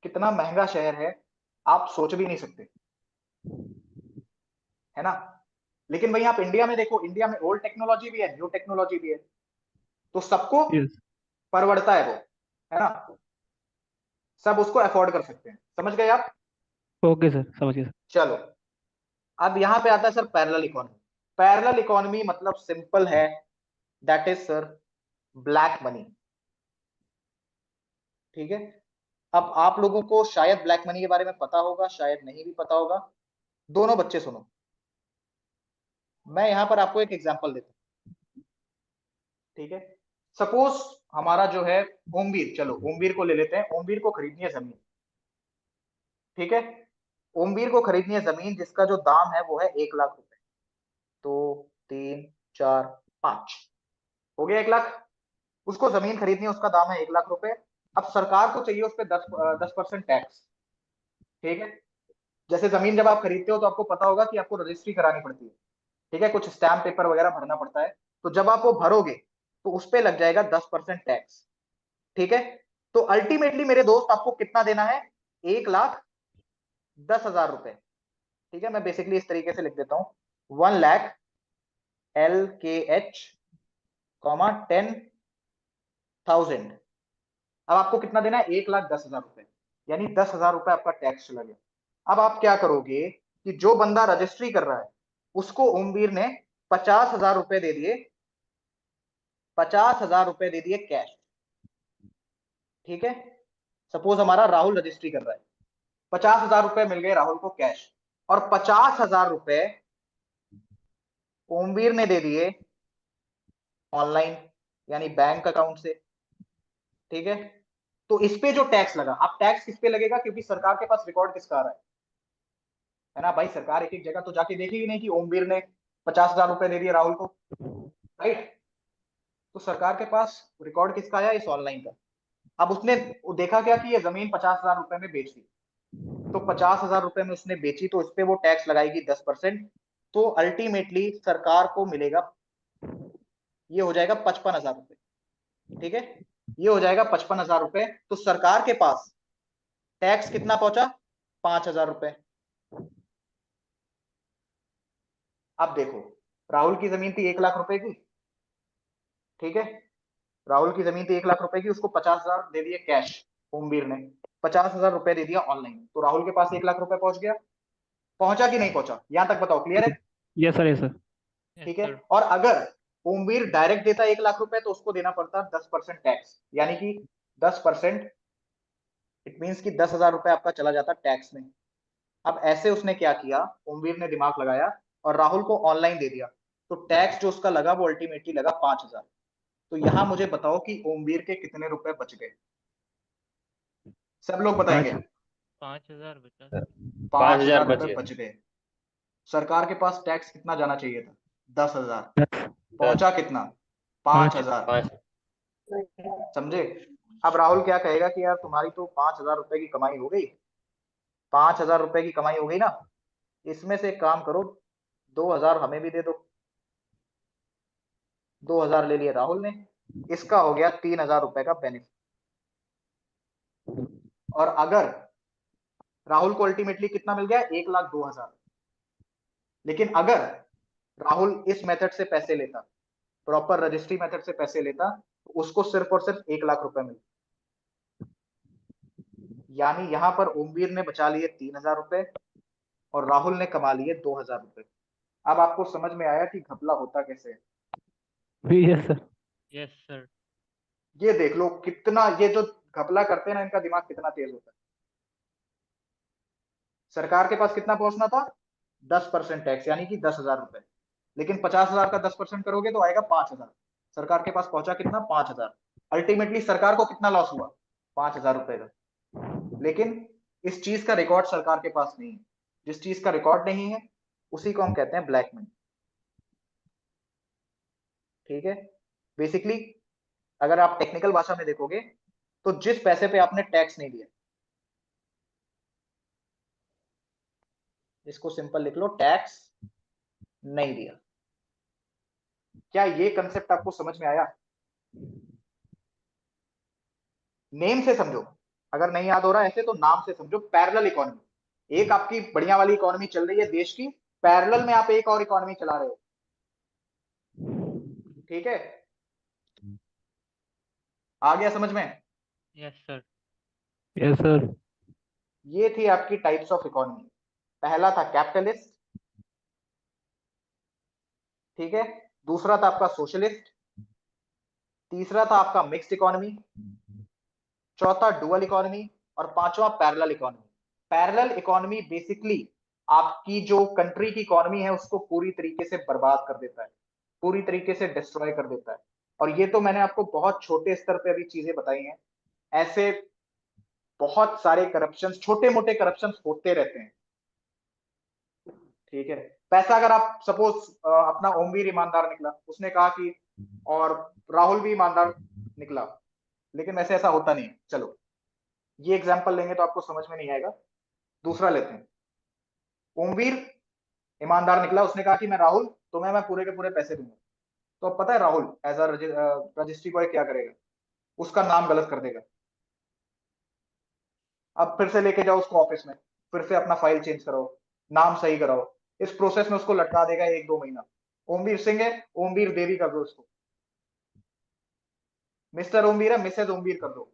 A: कितना महंगा शहर है आप सोच भी नहीं सकते, है ना? लेकिन वहीं आप इंडिया में देखो, इंडिया में ओल्ड टेक्नोलॉजी भी है, न्यू टेक्नोलॉजी भी है, तो सबको
H: यस।
A: परवड़ता है वो, है ना? सब उसको अफोर्ड कर सकते हैं। समझ गए आप?
H: ओके सर, समझ गया सर।
A: चलो, अब यहां पे आता है sir parallel economy. Parallel economy मतलब सिंपल है, that is sir black money. ठीक है, अब आप लोगों को शायद ब्लैक मनी के बारे में पता होगा, शायद नहीं भी पता होगा। दोनों बच्चे सुनो, मैं यहां पर आपको एक एग्जांपल देता हूं। ठीक है, सपोज हमारा जो है ओमवीर, चलो ओमवीर को ले लेते हैं, ओमवीर को खरीदनी है जमीन। ठीक है, ओमवीर को खरीदनी है जमीन जिसका जो दाम है वो है 1 लाख रुपए। 2, 3, 4, 5 हो गया 1 लाख। उसको जमीन खरीदनी है, उसका दाम है 1 लाख रुपए। अब सरकार को चाहिए उस पर 10% टैक्स। ठीक है, जैसे जमीन जब आप खरीदते हो तो आपको पता होगा कि आपको रजिस्ट्री करानी पड़ती है। ठीक है, कुछ स्टैम्प पेपर वगैरह भरना पड़ता है, तो जब आप वो भरोगे तो उस पर लग जाएगा 10% टैक्स। ठीक है, तो अल्टीमेटली मेरे दोस्त आपको कितना देना है? 1,10,000 रुपए। ठीक है, मैं बेसिकली इस तरीके से लिख देता हूं, 1 लाख LKH, 10,000। अब आपको कितना देना है? 1,10,000 रुपए, यानी 10,000 रुपए आपका टैक्स चला गया। अब आप क्या करोगे कि जो बंदा रजिस्ट्री कर रहा है उसको ओमवीर ने 50,000 रुपए दे दिए, 50,000 रुपए दे दिए कैश। ठीक है, सपोज हमारा राहुल रजिस्ट्री कर रहा है, 50,000 रुपए मिल गए राहुल को कैश, और 50,000 रुपए ओमवीर ने दे दिए ऑनलाइन, यानी बैंक अकाउंट से। ठीक है, तो इस पे जो टैक्स लगा, अब टैक्स किस पे लगेगा? क्योंकि सरकार के पास रिकॉर्ड किसका आ रहा है ना भाई? सरकार एक एक जगह तो जाके देखेगी नहीं कि ओमवीर ने 50,000 रुपए दे दिए राहुल को, राइट? तो सरकार के पास रिकॉर्ड किसका आया? इस ऑनलाइन का। अब उसने देखा क्या कि ये जमीन 50,000 रुपए में बेच दी, तो 50,000 रुपए में उसने बेची, तो इस पे वो टैक्स लगाएगी 10%। तो अल्टीमेटली सरकार को मिलेगा, ये हो जाएगा 55,000 रुपए। ठीक है, ये हो जाएगा 55,000 रुपए। तो सरकार के पास टैक्स कितना पहुंचा? 5,000 रुपए। अब देखो, राहुल की जमीन थी 1 लाख रुपए की, ठीक है, राहुल की जमीन थी 1 लाख रुपए की, उसको 50,000 दे दिए कैश, ओमवीर ने 50,000 रुपए दे दिया ऑनलाइन, तो राहुल के पास 1 लाख रुपए पहुंच गया। पहुंचा कि नहीं पहुंचा? यहां तक बताओ, क्लियर है?
H: Yes sir, yes sir.
A: ठीक है। और अगर ओमवीर डायरेक्ट देता 1 लाख रुपए तो उसको देना पड़ता 10% टैक्स, यानी कि 10%, इट मीन्स कि 10,000 रुपए आपका चला जाता टैक्स में। अब ऐसे उसने क्या किया, ओमवीर ने दिमाग लगाया और राहुल को ऑनलाइन दे दिया, तो टैक्स जो उसका लगा वो अल्टीमेटली लगा 5,000। तो यहां मुझे बताओ कि ओमवीर के कितने रुपए बच गए? सब लोग बताएंगे।
C: 5,000 बचा।
B: 5,000
A: 5,000
B: बच
A: रुपए
B: गए।
A: बच गए। सरकार के पास टैक्स कितना जाना चाहिए था? 10,000। पहुंचा कितना? 5,000।
B: 5।
A: समझे? अब राहुल क्या कहेगा कि यार तुम्हारी तो 5,000 रुपए की कमाई हो गई, 5,000 रुपए की कमाई हो गई ना, इसमें से एक काम करो, 2,000 हमें भी दे दो। 2,000 ले लिए राहुल ने, इसका हो गया 3,000 रुपए का बेनिफिट। और अगर राहुल को अल्टीमेटली कितना मिल गया? 1,02,000। लेकिन अगर राहुल इस मेथड से पैसे लेता, प्रॉपर रजिस्ट्री मेथड से पैसे लेता, तो उसको सिर्फ और सिर्फ 1 लाख रुपए मिलते। यानी यहां पर ओमवीर ने बचा लिए 3,000 रुपए और राहुल ने कमा लिए 2,000 रुपए। अब आपको समझ में आया कि घपला होता कैसे है?
H: Yes sir.
C: Yes sir.
A: ये देख लो कितना, ये जो घपला करते हैं ना, इनका दिमाग कितना तेज होता है। सरकार के पास कितना पहुंचना था? 10% टैक्स, यानी कि 10,000 रुपए। लेकिन 50,000 का 10% करोगे तो आएगा 5,000। सरकार के पास पहुंचा कितना? 5,000। अल्टीमेटली सरकार को कितना लॉस हुआ? 5,000 रुपए का। लेकिन इस चीज का रिकॉर्ड सरकार के पास नहीं है। जिस चीज का रिकॉर्ड नहीं है उसी को हम कहते हैं ब्लैक मनी। ठीक है, बेसिकली अगर आप टेक्निकल भाषा में देखोगे तो जिस पैसे पे आपने टैक्स नहीं दिया, इसको सिंपल लिख लो, टैक्स नहीं दिया। क्या ये कंसेप्ट आपको समझ में आया? नेम से समझो, अगर नहीं याद हो रहा ऐसे तो नाम से समझो। पैरेलल इकोनॉमी, एक आपकी बढ़िया वाली इकोनॉमी चल रही है देश की, पैरेलल में आप एक और इकोनॉमी चला रहे हो। ठीक है, आ गया समझ में?
C: Yes sir.
H: Yes sir.
A: ये थी आपकी टाइप्स ऑफ इकोनॉमी। पहला था कैपिटलिस्ट, ठीक है, दूसरा था आपका सोशलिस्ट, तीसरा था आपका मिक्स्ड इकोनॉमी, चौथा डुअल इकोनॉमी, और पांचवा parallel economy. Parallel economy basically आपकी जो कंट्री की इकोनॉमी है उसको पूरी तरीके से बर्बाद कर देता है, पूरी तरीके से डिस्ट्रॉय कर देता है। और ये तो मैंने आपको बहुत छोटे स्तर पे अभी चीजें बताई हैं, ऐसे बहुत सारे करप्शन, छोटे मोटे करप्शन होते रहते हैं। ठीक है, पैसा अगर आप सपोज अपना ओमवीर ईमानदार निकला, उसने कहा कि, और राहुल भी ईमानदार निकला, लेकिन वैसे ऐसा होता नहीं है। चलो ये एग्जांपल लेंगे तो आपको समझ में नहीं आएगा, दूसरा लेते हैं। ओमवीर ईमानदार निकला, उसने कहा कि मैं राहुल, तुम्हें मैं पूरे के पूरे पैसे दूंगा। तो अब पता है Rahul as a registry boy क्या करेगा? उसका नाम गलत कर देगा। अब फिर से लेके जाओ उसको ऑफिस में, फिर से अपना फाइल चेंज कराओ, नाम सही कराओ, इस प्रोसेस में उसको लटका देगा 1-2 महीना। ओमवीर सिंह है, ओमवीर देवी कर दो उसको, मिस्टर ओमवीर है, मिसेज ओमवीर कर दो,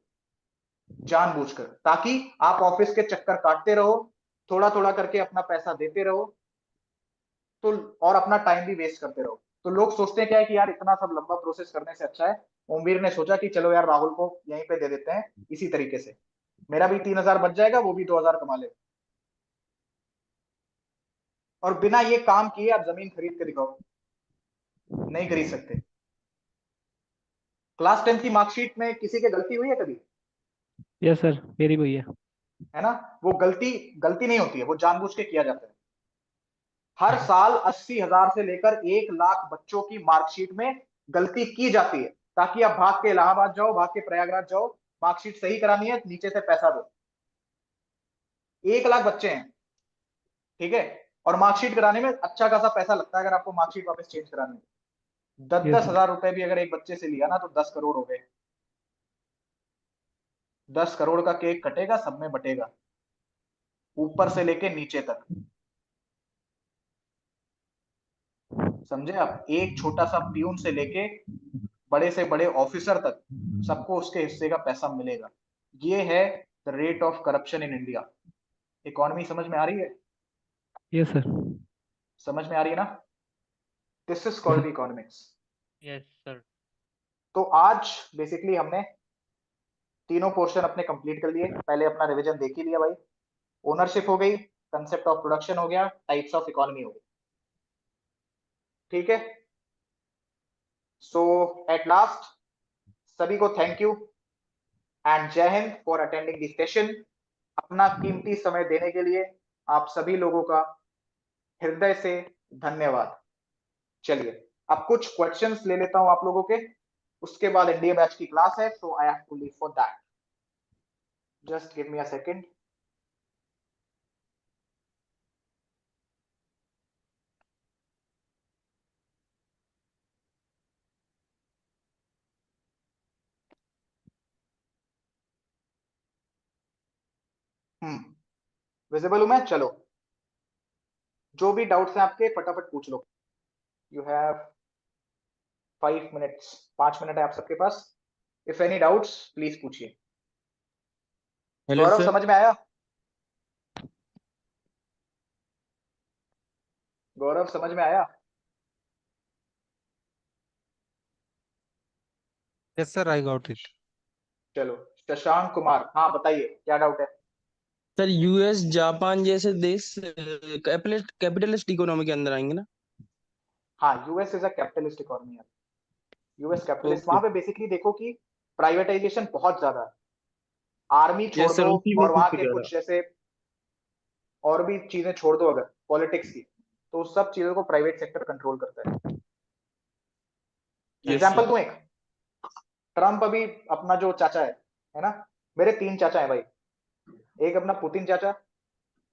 A: जानबूझकर, ताकि आप ऑफिस के चक्कर काटते रहो, थोड़ा थोड़ा करके अपना पैसा देते रहो, तो और अपना टाइम भी वेस्ट करते रहो। तो लोग सोचते हैं क्या है कि यार इतना सब लंबा प्रोसेस करने से अच्छा है, ओमवीर ने सोचा कि चलो यार राहुल को यहीं पे दे देते हैं, इसी तरीके से मेरा भी 3,000 बच जाएगा, वो भी 2,000 कमा ले। और बिना ये काम किए आप जमीन खरीद के दिखाओ, नहीं खरीद सकते। क्लास 10 की मार्कशीट में किसी की गलती हुई है कभी?
H: यस सर, मेरी भी है।
A: है ना, वो गलती गलती नहीं होती है, वो जानबूझ के किया जाता है। हर साल 80,000 से लेकर 1 लाख बच्चों की मार्कशीट में गलती की जाती है, ताकि आप भाग के इलाहाबाद जाओ, भाग के प्रयागराज जाओ, मार्कशीट सही करानी है, नीचे से पैसा दो। 1 लाख बच्चे हैं, ठीक है, और मार्कशीट कराने में अच्छा खासा पैसा लगता है अगर आपको मार्कशीट वापस चेंज करानी है। 10,000 रुपए भी अगर एक बच्चे से लिया ना तो 10 करोड़ हो गए। 10 करोड़ का केक कटेगा, सब में बटेगा, ऊपर से लेके नीचे तक। समझे आप? एक छोटा सा प्यून से लेके बड़े से बड़े ऑफिसर तक सबको उसके हिस्से का पैसा मिलेगा। ये है the rate of corruption in India. Economy समझ में आ रही है?
H: Yes sir.
A: समझ में आ रही है ना? This is called economics.
C: Yes sir.
A: तो आज बेसिकली हमने तीनों पोर्शन अपने कंप्लीट कर लिए। पहले अपना रिवीजन देख ही लिया भाई। ओनरशिप हो गई, कंसेप्ट ऑफ प्रोडक्शन हो गया, टाइप्स ऑफ इकोनॉमी हो गई। ठीक है, सो एट लास्ट सभी को थैंक यू एंड जय Hind for attending this session. अपना कीमती समय देने के लिए आप सभी लोगों का हृदय से धन्यवाद। चलिए अब कुछ क्वेश्चंस ले लेता हूं आप लोगों के, उसके बाद इंडिया बैच की क्लास है, so I have to leave for that. Just give me a second. Visible हूं मैं? चलो जो भी डाउट्स हैं आपके फटाफट पूछ लो। यू हैव 5 मिनट्स, 5 मिनट है आप सबके पास। इफ एनी डाउट्स प्लीज पूछिए।
F: हेलो
A: गौरव
F: सर।
A: समझ में आया? गौरव समझ में आया?
E: Yes, sir, I got it.
A: चलो शशांक कुमार, हाँ बताइए क्या डाउट है?
F: सर यूएस जापान जैसे देश कैपिटलिस्ट इकोनॉमी के अंदर आएंगे ना?
A: हाँ, US is a capitalist economy है। US capitalist,
F: okay.
A: वहां पे बेसिकली देखो कि प्राइवेटाइजेशन बहुत ज्यादा है। आर्मी छोड़
F: यस सर,
A: दो
F: उसी
A: और
F: बेसिस
A: वहां
F: पे
A: के
F: कह रहा।
A: कुछ जैसे और भी चीजें छोड़ दो अगर पॉलिटिक्स की, तो उस सब चीजों को प्राइवेट सेक्टर कंट्रोल करता है।
F: Yes
A: example
F: sir.
A: दूं एक, ट्रम्प अभी अपना जो चाचा है ना, मेरे 3 चाचा है भाई। एक अपना पुतिन चाचा,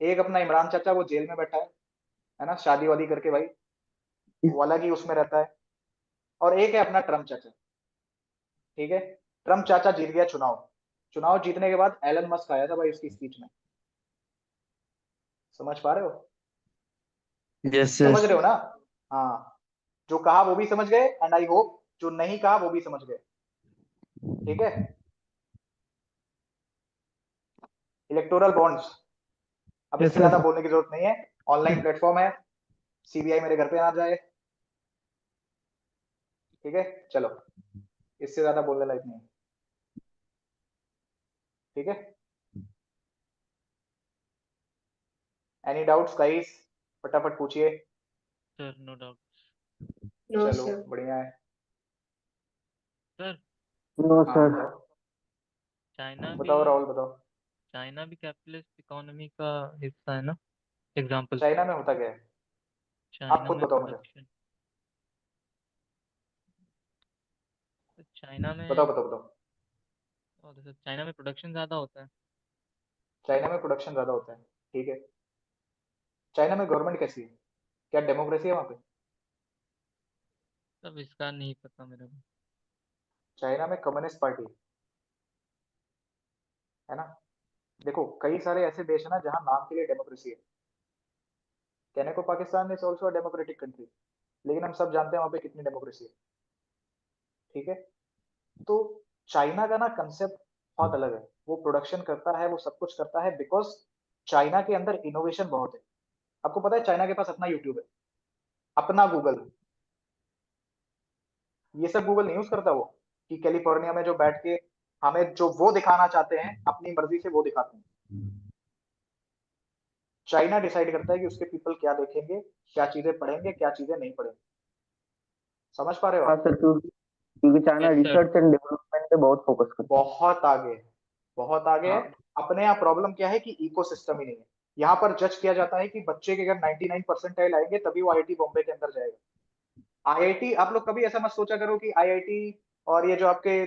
A: एक अपना इमरान चाचा, वो जेल में बैठा है ना, शादी वादी करके भाई, वो अलग ही उसमें रहता है। और एक है अपना ट्रम्प चाचा। ठीक है, ट्रम्प चाचा जीत गया चुनाव। चुनाव जीतने के बाद एलन मस्क आया था भाई उसकी स्पीच में। समझ पा रहे हो?
F: यस
A: समझ
F: सर।
A: रहे हो ना? हाँ, जो कहा वो भी समझ गए एंड आई होप जो नहीं कहा वो भी समझ गए। ठीक है, इलेक्टोरल बॉन्ड्स, अब
H: यस
A: इससे ज्यादा
H: सर।
A: बोलने की जरूरत नहीं है। ऑनलाइन प्लेटफॉर्म है, सीबीआई मेरे घर पे ना जाए। ठीक है, चलो इससे ज्यादा बोलने लायक नहीं है। ठीक है, एनी डाउट्स गाइस? फटाफट पूछिए।
C: Sir no doubt.
D: नो
A: चलो
D: सर।
A: बढ़िया है।
C: सर
F: नो
A: हाँ
F: सर।
A: बताओ,
C: चाइना भी
A: बताओ राहुल बताओ।
C: चाइना भी कैपिटलिस्ट इकोनॉमी का हिस्सा है ना? एग्जाम्पल,
A: चाइना में होता क्या है? आप
C: चाइना
A: खुद
C: में
A: बताओ मुझे।
C: प्रोडक्शन, चाइना
A: बताओ
C: में,
A: बताओ बताओ।
C: और सर चाइना में प्रोडक्शन ज्यादा होता है।
A: चाइना में प्रोडक्शन ज्यादा होता है, ठीक है। चाइना में गवर्नमेंट कैसी है? क्या डेमोक्रेसी है वहां पे?
C: तब इसका नहीं पता मेरे को।
A: चाइना में कम्युनिस्ट पार्टी है ना। देखो कई सारे ऐसे देश है ना जहां नाम के लिए डेमोक्रेसी है। कहने को Pakistan is also democratic country, लेकिन हम सब जानते हैं वहां पे कितनी डेमोक्रेसी है। ठीक है, तो चाइना का ना कंसेप्ट बहुत अलग है। वो प्रोडक्शन करता है, वो सब कुछ करता है बिकॉज चाइना के अंदर इनोवेशन बहुत है। आपको पता है चाइना के पास अपना यूट्यूब है, अपना गूगल है। ये सब गूगल नहीं यूज करता वो, कि कैलिफोर्निया में जो बैठ के हमें जो वो दिखाना चाहते हैं अपनी मर्जी से वो दिखाते हैं। चाइना डिसाइड करता है कि उसके पीपल क्या देखेंगे, क्या चीजें पढ़ेंगे, क्या चीजें नहीं पढ़ेंगे। समझ पा रहे हो
F: हाँ
A: आप?
F: सर, क्योंकि क्योंकि China
C: yes sir.
F: Research and development पे बहुत फोकस करता है।
A: बहुत आगे है, बहुत आगे है।
F: हाँ।
A: अपने यहाँ प्रॉब्लम क्या है कि इकोसिस्टम ही नहीं है। यहाँ पर जज किया जाता है कि बच्चे के अगर 99 परसेंटाइल आएंगे तभी वो आईआईटी बॉम्बे के अंदर जाएगा। आईआईटी, आप लोग कभी ऐसा मत सोचा करो कि आईआईटी और ये जो आपके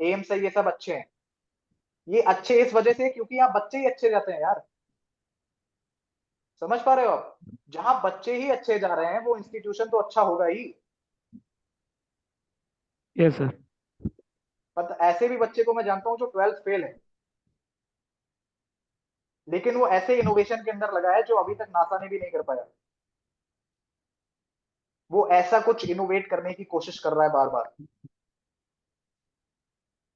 A: एम्स है ये सब अच्छे हैं। ये अच्छे इस वजह से क्योंकि यहाँ बच्चे ही अच्छे जाते हैं यार। समझ पा रहे हो आप? जहां बच्चे ही अच्छे जा रहे हैं वो इंस्टीट्यूशन तो अच्छा होगा ही।
H: Yes sir.
A: पर ऐसे भी बच्चे को मैं जानता हूं जो 12th फेल है, लेकिन वो ऐसे इनोवेशन के अंदर लगा है जो अभी तक नासा ने भी नहीं कर पाया। वो ऐसा कुछ इनोवेट करने की कोशिश कर रहा है बार बार।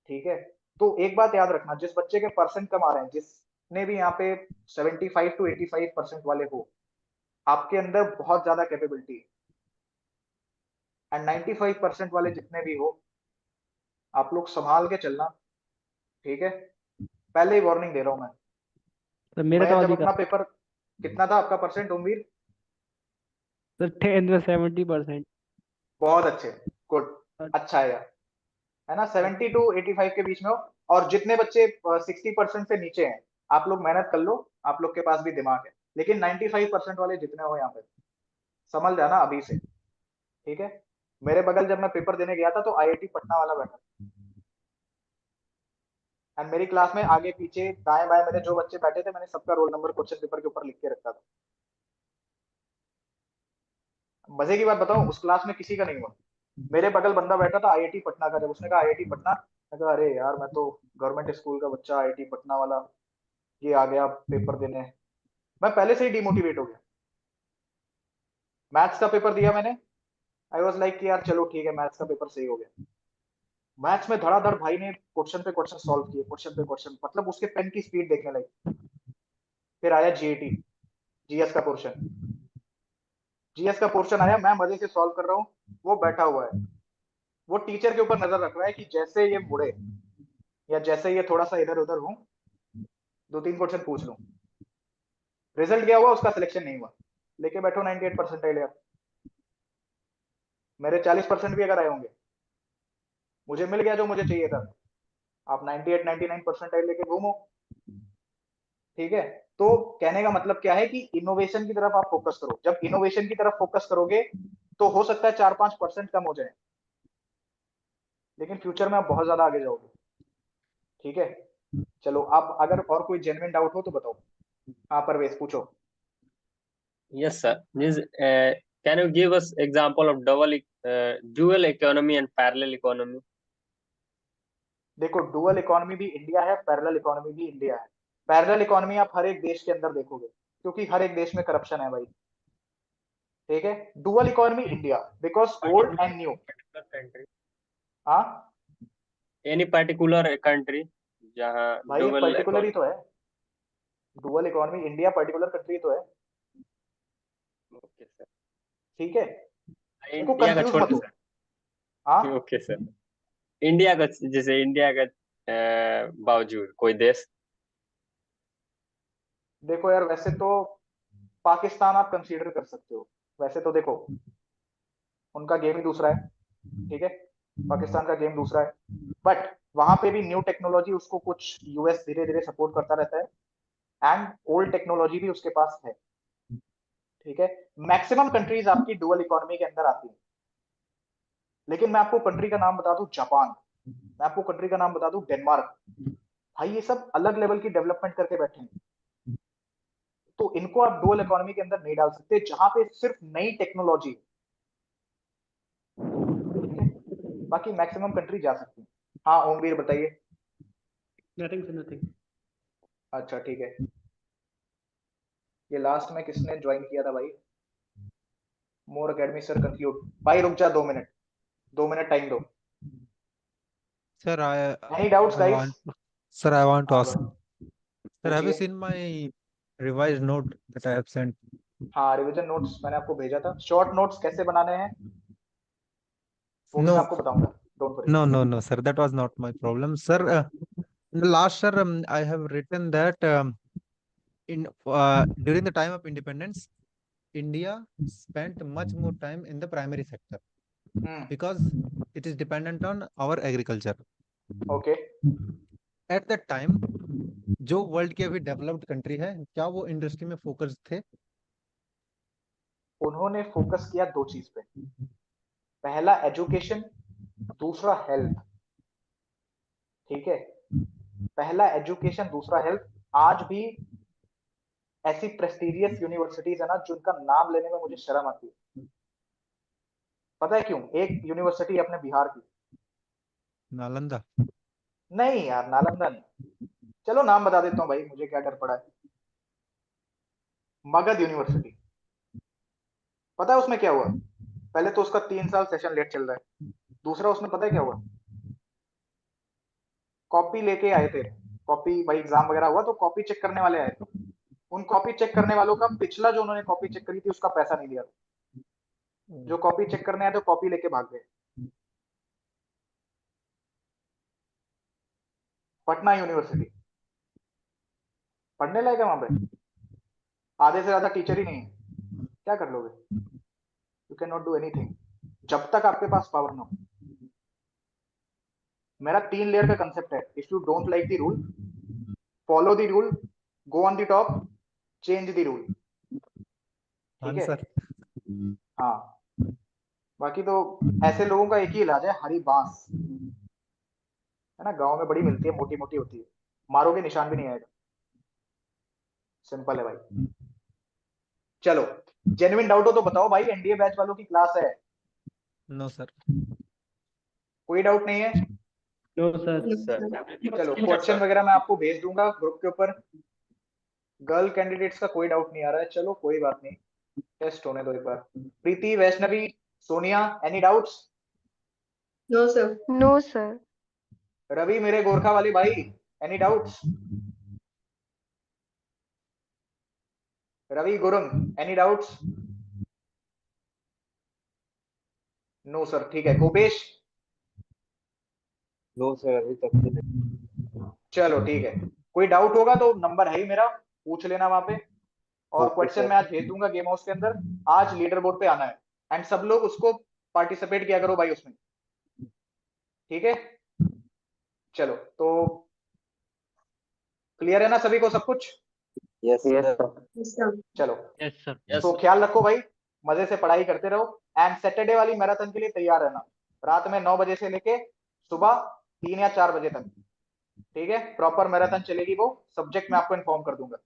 A: ठीक है, तो एक बात याद रखना, जिस बच्चे के परसेंट कम आ रहे हैं, जिसने भी यहाँ पे 75 to 85% वाले हो, आपके अंदर बहुत ज्यादा कैपेबिलिटी है। एंड 95% वाले जितने भी हो, आप लोग संभाल के चलना। ठीक है, पहले ही वार्निंग दे रहा हूं मैं।
H: सर मेरा तो
A: भैया जब
H: अधिकार
A: अपना पेपर, कितना था आपका परसेंट ओमवीर?
H: सर 10 में 70%।
A: बहुत अच्छे, गुड, अच्छा है यार, है ना। 70 to 85 के बीच में हो। और जितने बच्चे 60% से नीचे हैं, आप लोग मेहनत कर लो, आप लोग के पास भी दिमाग है। लेकिन 95% वाले जितने हो यहाँ पे, समझ जाना अभी से। ठीक है, मेरे बगल जब मैं पेपर देने गया था तो आईआईटी पटना वाला बैठा था, एंड मेरी क्लास में आगे पीछे दाएं बाएं मेरे जो बच्चे बैठे थे, मैंने सबका रोल नंबर क्वेश्चन पेपर के ऊपर लिख के रखा था। मजे की बात बताऊं, उस क्लास में किसी का नहीं हुआ। मेरे बगल बंदा बैठा था आईआईटी पटना का, जब उसने कहा आईआईटी पटना, मैं कहा अरे यार मैं तो गवर्नमेंट स्कूल का बच्चा, आईआईटी पटना वाला ये आ गया पेपर देने। मैं पहले से ही डिमोटिवेट हो गया। मैथ्स का पेपर दिया मैंने, आई वाज लाइक कि यार चलो ठीक है, मैथ्स का पेपर सही हो गया। मैथ्स में धड़ाधड़ भाई ने क्वेश्चन पे क्वेश्चन सॉल्व किए, क्वेश्चन पे क्वेश्चन, मतलब उसके पेन की स्पीड देखने लगी। फिर आया जीएटी, जीएस का पोर्शन, जीएस का पोर्शन आया, मैं मजे से सॉल्व कर रहा हूँ, वो बैठा हुआ है, वो टीचर के ऊपर नजर रख रहा है कि जैसे ये मुड़े या जैसे ये थोड़ा सा इधर उधर हूँ, 2-3 क्वेश्चन पूछ लूं। रिजल्ट क्या हुआ, उसका सिलेक्शन नहीं हुआ, लेके बैठो 98 परसेंटाइल यार। मेरे 40% भी अगर आए होंगे, मुझे मिल गया जो मुझे चाहिए था। आप 98-99 परसेंटाइल लेके घूमो। ठीक है, तो कहने का मतलब क्या है कि इनोवेशन की तरफ आप फोकस करो। जब इनोवेशन की तरफ फोकस करोगे तो हो सकता है 4-5% कम हो जाए, लेकिन फ्यूचर में आप बहुत ज्यादा आगे जाओगे। ठीक है, चलो आप अगर और कोई जेन्युइन डाउट हो तो बताओ। हाँ परवेश पूछो।
B: Yes, sir. Can you give us example of dual economy and parallel economy?
A: देखो, डुअल इकोनॉमी भी इंडिया है, पैरेलल इकोनॉमी भी इंडिया है। पैरेलल इकोनॉमी आप हर एक देश के अंदर देखोगे, क्योंकि हर एक देश में करप्शन है भाई। ठीक है, dual economy India because old and new.
B: Country.
A: हाँ
B: Any particular country जहाँ
A: भाई, एक
B: dual
A: पर्टिकुलर ही
B: economy?
A: तो है, dual economy India particular country तो है।
B: Okay, sir.
A: ठीक है, देखो
B: इंडिया का
A: कंफ्यूज
B: छोड़
A: मत हो। हाँ
B: ओके सर, इंडिया का, जैसे इंडिया का बावजूद कोई देश?
A: देखो यार, वैसे तो पाकिस्तान आप कंसीडर कर सकते हो। वैसे तो देखो, उनका गेम ही दूसरा है। ठीक है, पाकिस्तान का गेम दूसरा है, बट वहां पे भी न्यू टेक्नोलॉजी उसको कुछ यूएस धीरे धीरे सपोर्ट करता रहता है, एंड ओल्ड टेक्नोलॉजी भी उसके पास है। ठीक है, मैक्सिमम कंट्रीज आपकी डुअल इकोनॉमी के अंदर आती है। लेकिन मैं आपको कंट्री का नाम बता दूं, जापान, मैं आपको कंट्री का नाम बता दूं, डेनमार्क, भाई ये सब अलग लेवल की डेवलपमेंट करके बैठे हैं। तो इनको आप डुअल इकोनॉमी के अंदर नहीं डाल सकते, जहां पे सिर्फ नई टेक्नोलॉजी। ठीक है, बाकी मैक्सिमम कंट्री जा सकती है। हाँ ओमवीर बताइए।
H: Nothing sir nothing.
A: अच्छा ठीक है, ये लास्ट में किसने ज्वाइन किया था भाई? मोर अकेडमी सर कंक्लूड। भाई रुक जा 2 मिनट, 2 मिनट टाइम दो।
E: Sir,
A: any doubts guys?
E: I want to
A: हाँ
E: ask. Sir, have you
A: पूछिए।
E: seen my revised note that I have sent?
A: हाँ, रिवीजन नोट्स मैंने आपको भेजा था। शॉर्ट नोट्स कैसे बनाने हैं वो भी मैं
E: No,
A: आपको बताऊंगा, don't worry.
E: no, sir. That was not my problem, sir. In the last, sir, I have written that in during the time of independence, India spent much more time in the primary sector because it is dependent on our agriculture.
A: Okay,
E: At that time, जो वर्ल्ड की अभी डेवलप्ड कंट्री है, क्या वो इंडस्ट्री में फोकस थे?
A: उन्होंने फोकस किया दो चीज पे, पहला एजुकेशन, दूसरा हेल्थ। ठीक है, पहला एजुकेशन, दूसरा हेल्थ। आज भी ऐसी प्रेस्टिजियस यूनिवर्सिटीज है ना जिनका नाम लेने में मुझे शर्म आती है। पता है क्यों? एक यूनिवर्सिटी है अपने बिहार की।
E: नालंदा।
A: नहीं यार, नालंदा नहीं। चलो नाम बता देता हूँ भाई, मुझे क्या डर पड़ा है। मगध यूनिवर्सिटी। पता है उसमें क्या हुआ? पहले तो उसका 3 साल सेशन लेट चल रहा है। दूसरा, उसमें पता है क्या हुआ? कॉपी लेके आए थे, कॉपी, भाई एग्जाम वगैरह हुआ तो कॉपी चेक करने वाले आए थे। उन कॉपी चेक करने वालों का पिछला जो उन्होंने कॉपी चेक करी थी उसका पैसा नहीं दिया। जो कॉपी चेक करने आए थे कॉपी लेके भाग गए। पटना यूनिवर्सिटी। पढ़ने लायक है वहां पे? आधे से ज्यादा टीचर ही नहीं है। क्या कर लोगे? You can not do anything जब तक आपके पास पावर ना हो। मेरा 3 लेयर का कंसेप्ट है। If you don't like the rule, follow the rule, go on the top, change the rule. ठीक है?
E: आंसर।
A: हाँ, बाकी तो ऐसे लोगों का एक ही इलाज है, हरी बांस। है ना, गांव में बड़ी मिलती है, मोटी मोटी होती है, मारोगे निशान भी नहीं आएगा। सिंपल है भाई। चलो, जेन्युइन डाउट हो तो बताओ भाई, एनडीए बैच वालों की क्लास है।
E: No sir.
A: कोई डाउट नहीं है?
H: No sir.
A: चलो, क्वेश्चन वगैरह मैं आपको भेज दूंगा ग्रुप के ऊपर। गर्ल कैंडिडेट्स का कोई डाउट नहीं आ रहा है, चलो कोई बात नहीं, टेस्ट होने दो एक बार। Preeti, Vaishnavi, Sonia, any doubts?
D: No sir.
G: No, sir.
A: Ravi, मेरे गोरखा वाली भाई, any doubts? Ravi Gurung, any doubts? No sir, ठीक है। गोपेश?
I: नो सर, अभी तक तो नहीं।
A: चलो ठीक है, कोई डाउट होगा तो नंबर है ही मेरा, पूछ लेना वहां पे। और
I: ओके
A: क्वेश्चन
I: सर।
A: मैं आज भेज दूंगा गेम हाउस के अंदर। आज लीडर बोर्ड पे आना है, एंड सब लोग उसको पार्टिसिपेट किया करो भाई उसमें। ठीक है? चलो, तो क्लियर है ना सभी को सब कुछ?
I: Yes sir.
A: चलो,
C: यस सर।
B: Yes,
A: तो
B: sir.
A: ख्याल रखो भाई, मजे से पढ़ाई करते रहो, एंड सैटरडे वाली मैराथन के लिए तैयार रहना। रात में 9 बजे से लेके सुबह 3 या 4 बजे तक। ठीक है? प्रॉपर मैराथन चलेगी वो, सब्जेक्ट मैं आपको इन्फॉर्म कर दूंगा।